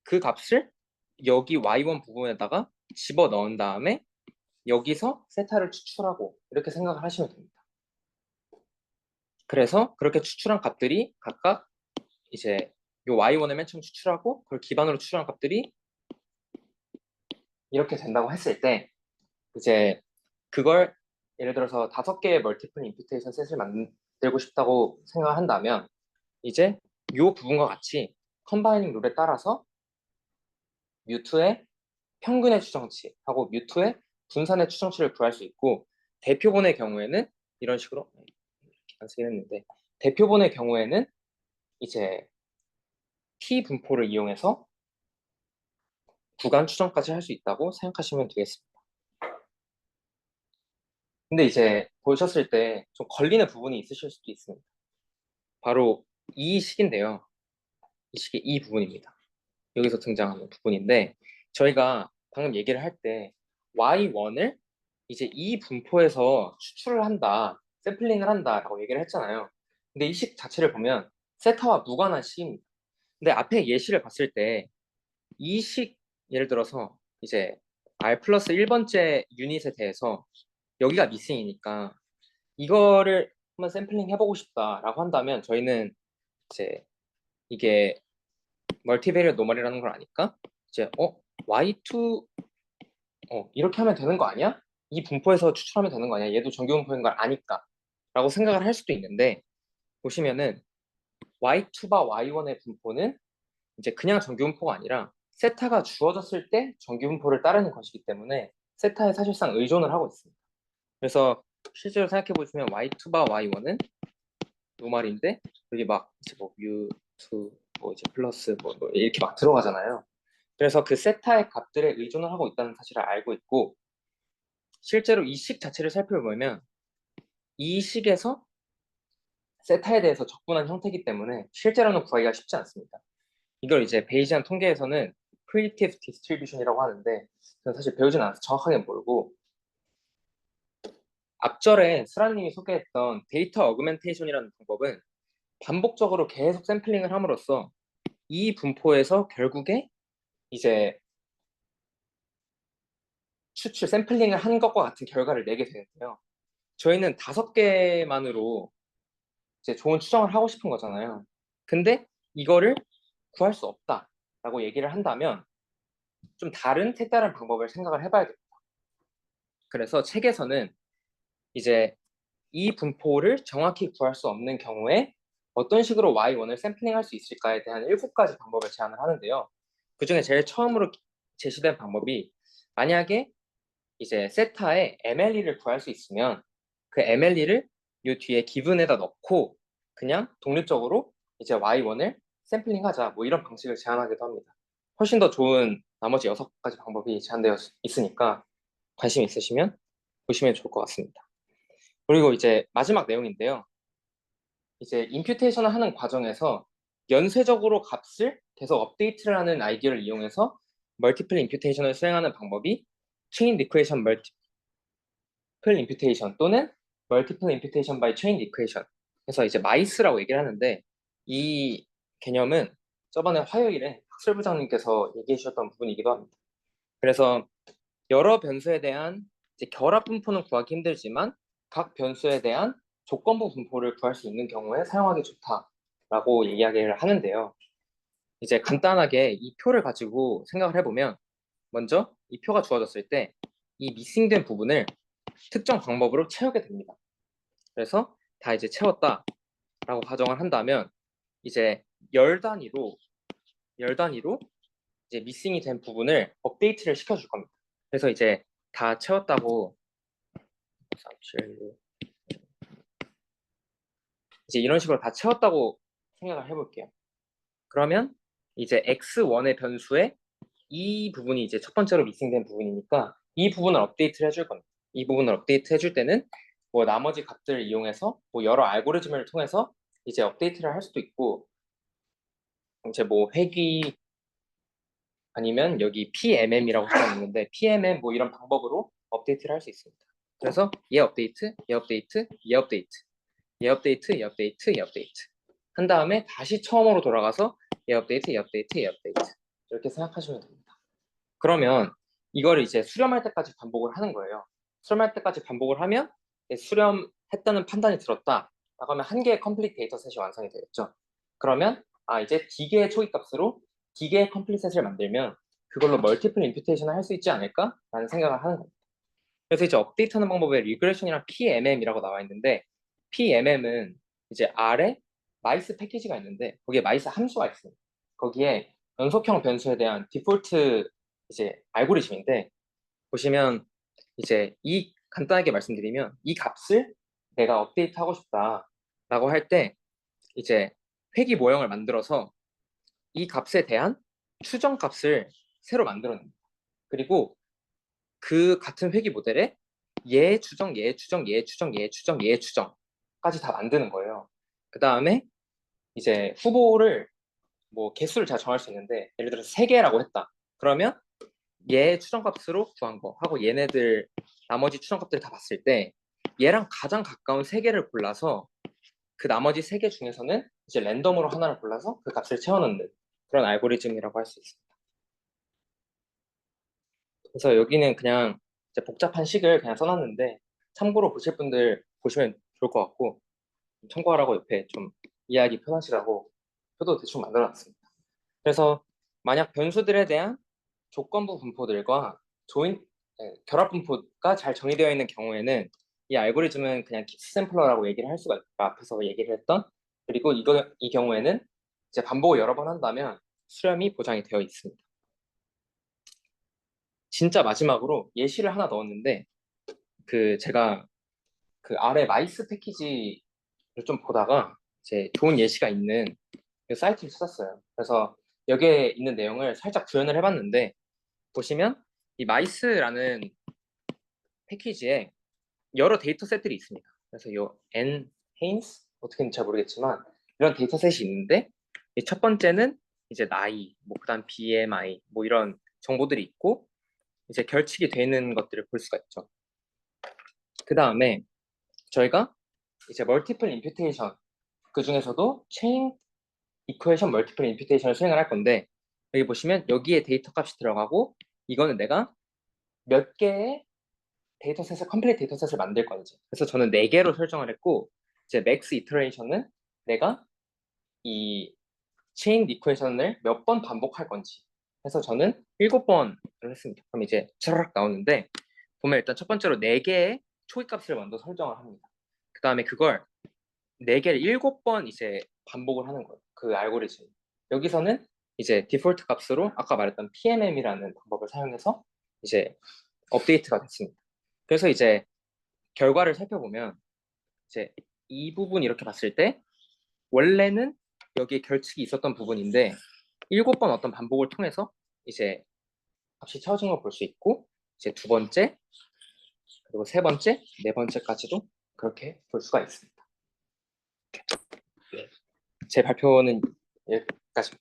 Speaker 4: 그 값을 여기 y1 부분에다가 집어 넣은 다음에 여기서 세타를 추출하고 이렇게 생각을 하시면 됩니다. 그래서 그렇게 추출한 값들이 각각 이제 요 y1을 맨 처음 추출하고 그걸 기반으로 추출한 값들이 이렇게 된다고 했을 때 이제 그걸 예를 들어서 5개의 멀티플 임퓨테이션 셋을 만들고 싶다고 생각한다면 이제 요 부분과 같이 컴바이닝 룰에 따라서 뮤2의 평균의 추정치하고 뮤2의 분산의 추정치를 구할 수 있고 대표본의 경우에는 이런 식으로 이렇게 안 쓰긴 했는데 대표본의 경우에는 이제 T 분포를 이용해서 구간 추정까지 할 수 있다고 생각하시면 되겠습니다. 근데 이제 보셨을 때 좀 걸리는 부분이 있으실 수도 있습니다. 바로 이 식인데요. 이 식의 이 부분입니다. 여기서 등장하는 부분인데 저희가 방금 얘기를 할 때 y1을 이제 이 분포에서 추출을 한다, 샘플링을 한다라고 얘기를 했잖아요. 근데 이 식 자체를 보면 세타와 무관한 식입니다. 근데 앞에 예시를 봤을 때 이 식 예를 들어서 이제 r 플러스 1번째 유닛에 대해서 여기가 미싱이니까 이거를 한번 샘플링 해보고 싶다라고 한다면 저희는 이제 이게 멀티베리엇 노멀이라는 걸 아니까 이제 y2 이렇게 하면 되는 거 아니야? 이 분포에서 추출하면 되는 거 아니야? 얘도 정규 분포인 걸 아니까 라고 생각을 할 수도 있는데 보시면은 y2바 y1의 분포는 이제 그냥 정규 분포가 아니라 세타가 주어졌을 때 정규 분포를 따르는 것이기 때문에 세타에 사실상 의존을 하고 있습니다. 그래서 실제로 생각해 보시면 y2바 y1은 노말인데 여기 막 이제 뭐 u2 뭐 이제 플러스 뭐 이렇게 막 들어가잖아요. 그래서 그 세타의 값들에 의존을 하고 있다는 사실을 알고 있고 실제로 이 식 자체를 살펴보면 이 식에서 세타에 대해서 적분한 형태이기 때문에 실제로는 구하기가 쉽지 않습니다. 이걸 이제 베이지안 통계에서는 프리디티브 디스트리뷰션이라고 하는데 저는 사실 배우진 않아서 정확하게 모르고 앞절에 수라님이 소개했던 데이터 어그멘테이션이라는 방법은 반복적으로 계속 샘플링을 함으로써 이 분포에서 결국에 이제 추출 샘플링을 한 것과 같은 결과를 내게 되는데요. 저희는 5개만으로 이제 좋은 추정을 하고 싶은 거잖아요. 근데 이거를 구할 수 없다라고 얘기를 한다면 좀 다른 색다른 방법을 생각을 해봐야 됩니다. 그래서 책에서는 이제 이 분포를 정확히 구할 수 없는 경우에 어떤 식으로 Y1을 샘플링할 수 있을까에 대한 7가지 방법을 제안을 하는데요. 그 중에 제일 처음으로 제시된 방법이 만약에 이제 세타의 MLE를 구할 수 있으면 그 MLE를 이 뒤에 기분에다 넣고 그냥 독립적으로 이제 Y1을 샘플링하자 뭐 이런 방식을 제안하기도 합니다. 훨씬 더 좋은 나머지 6가지 방법이 제안되어 있으니까 관심 있으시면 보시면 좋을 것 같습니다. 그리고 이제 마지막 내용인데요. 이제 임퓨테이션을 하는 과정에서 연쇄적으로 값을 계속 업데이트를 하는 아이디어를 이용해서 멀티플 임퓨테이션을 수행하는 방법이 체인 리크레이션 멀티플 임퓨테이션 또는 멀티플 임퓨테이션 바이 체인 리크레이션 그래서 이제 마이스라고 얘기를 하는데 이 개념은 저번에 화요일에 학술부장님께서 얘기해 주셨던 부분이기도 합니다. 그래서 여러 변수에 대한 이제 결합 분포는 구하기 힘들지만 각 변수에 대한 조건부 분포를 구할 수 있는 경우에 사용하기 좋다라고 이야기를 하는데요. 이제 간단하게 이 표를 가지고 생각을 해보면 먼저 이 표가 주어졌을 때 이 미싱된 부분을 특정 방법으로 채우게 됩니다. 그래서 다 이제 채웠다라고 가정을 한다면 이제 열 단위로 이제 미싱이 된 부분을 업데이트를 시켜줄 겁니다. 그래서 이제 다 채웠다고 이제 이런 식으로 다 채웠다고 생각을 해볼게요. 그러면 이제 x1의 변수에 이 부분이 이제 첫 번째로 미싱된 부분이니까 이 부분을 업데이트를 해줄 겁니다. 이 부분을 업데이트 해줄 때는 뭐 나머지 값들을 이용해서 뭐 여러 알고리즘을 통해서 이제 업데이트를 할 수도 있고 이제 뭐 회귀 아니면 여기 PMM이라고 쓰여 있는데 PMM 뭐 이런 방법으로 업데이트를 할 수 있습니다. 그래서 얘 업데이트, 얘 업데이트, 얘 업데이트, 얘 업데이트, 얘 업데이트, 얘 업데이트 한 다음에 다시 처음으로 돌아가서 얘 업데이트, 얘 업데이트, 얘 업데이트 이렇게 생각하시면 됩니다. 그러면 이거를 이제 수렴할 때까지 반복을 하는 거예요. 수렴할 때까지 반복을 하면 수렴했다는 판단이 들었다. 라고 하면 한 개의 컴플리트 데이터셋이 완성이 되겠죠. 그러면 이제 D개의 초기값으로 D개의 컴플리트 셋을 만들면 그걸로 멀티플 임퓨테이션을 할 수 있지 않을까? 라는 생각을 하는 겁니다. 그래서 이제 업데이트하는 방법에 리그레션이랑 PMM이라고 나와 있는데 PMM은 이제 아래 마이스 패키지가 있는데 거기에 마이스 함수가 있습니다. 거기에 연속형 변수에 대한 디폴트 이제 알고리즘인데 보시면 이제 이 간단하게 말씀드리면 이 값을 내가 업데이트 하고 싶다라고 할 때 이제 회귀 모형을 만들어서 이 값에 대한 추정 값을 새로 만들어냅니다. 그리고 그 같은 회귀 모델에 얘 추정, 얘 추정, 얘 추정, 얘 추정, 얘 추정까지 다 만드는 거예요. 그 다음에 이제 후보를 뭐 개수를 잘 정할 수 있는데 예를 들어서 3개라고 했다. 그러면 얘 추정값으로 구한 거 하고 얘네들 나머지 추정값들 다 봤을 때 얘랑 가장 가까운 3개를 골라서 그 나머지 3개 중에서는 이제 랜덤으로 하나를 골라서 그 값을 채워넣는 그런 알고리즘이라고 할 수 있습니다. 그래서 여기는 그냥 이제 복잡한 식을 그냥 써놨는데 참고로 보실 분들 보시면 좋을 것 같고 참고하라고 옆에 좀 이해하기 편하시라고 표도 대충 만들어놨습니다. 그래서 만약 변수들에 대한 조건부 분포들과 결합 분포가 잘 정의되어 있는 경우에는 이 알고리즘은 그냥 킵스 샘플러라고 얘기를 할 수가 있고 앞에서 얘기를 했던 그리고 이 경우에는 이제 반복을 여러 번 한다면 수렴이 보장이 되어 있습니다. 진짜 마지막으로 예시를 하나 넣었는데 제가 그 아래 마이스 패키지를 좀 보다가 이제 좋은 예시가 있는 그 사이트를 찾았어요. 그래서 여기에 있는 내용을 살짝 구현을 해봤는데 보시면 이 마이스라는 패키지에 여러 데이터셋들이 있습니다. 그래서 요 N-Haynes 어떻게인지 잘 모르겠지만 이런 데이터셋이 있는데 첫 번째는 이제 나이, 뭐 그다음 BMI 뭐 이런 정보들이 있고 이제 결칙이 되는 것들을 볼 수가 있죠. 그 다음에 저희가 이제 멀티플 임퓨테이션 그 중에서도 체인 이퀘이션 멀티플 임퓨테이션을 수행을 할 건데 여기 보시면 여기에 데이터 값이 들어가고 이거는 내가 몇 개의 데이터셋을 컴플리트 데이터셋을 만들 건지 그래서 저는 4개로 설정을 했고 이제 맥스 이터레이션은 내가 이 체인 이퀘이션을 몇 번 반복할 건지 해서 저는 7번을 했습니다. 그럼 이제 차라락 나오는데 보면 일단 첫 번째로 4개의 초기값을 먼저 설정을 합니다. 그 다음에 그걸 4개를 7번 이제 반복을 하는 거예요. 그 알고리즘. 여기서는 이제 디폴트 값으로 아까 말했던 PMM이라는 방법을 사용해서 이제 업데이트가 됐습니다. 그래서 이제 결과를 살펴보면 이제 이 부분 이렇게 봤을 때 원래는 여기에 결칙이 있었던 부분인데 7번 어떤 반복을 통해서 이제 값이 채워진 걸 볼 수 있고 이제 두 번째 그리고 세 번째, 네 번째까지도 그렇게 볼 수가 있습니다. 제 발표는 여기까지.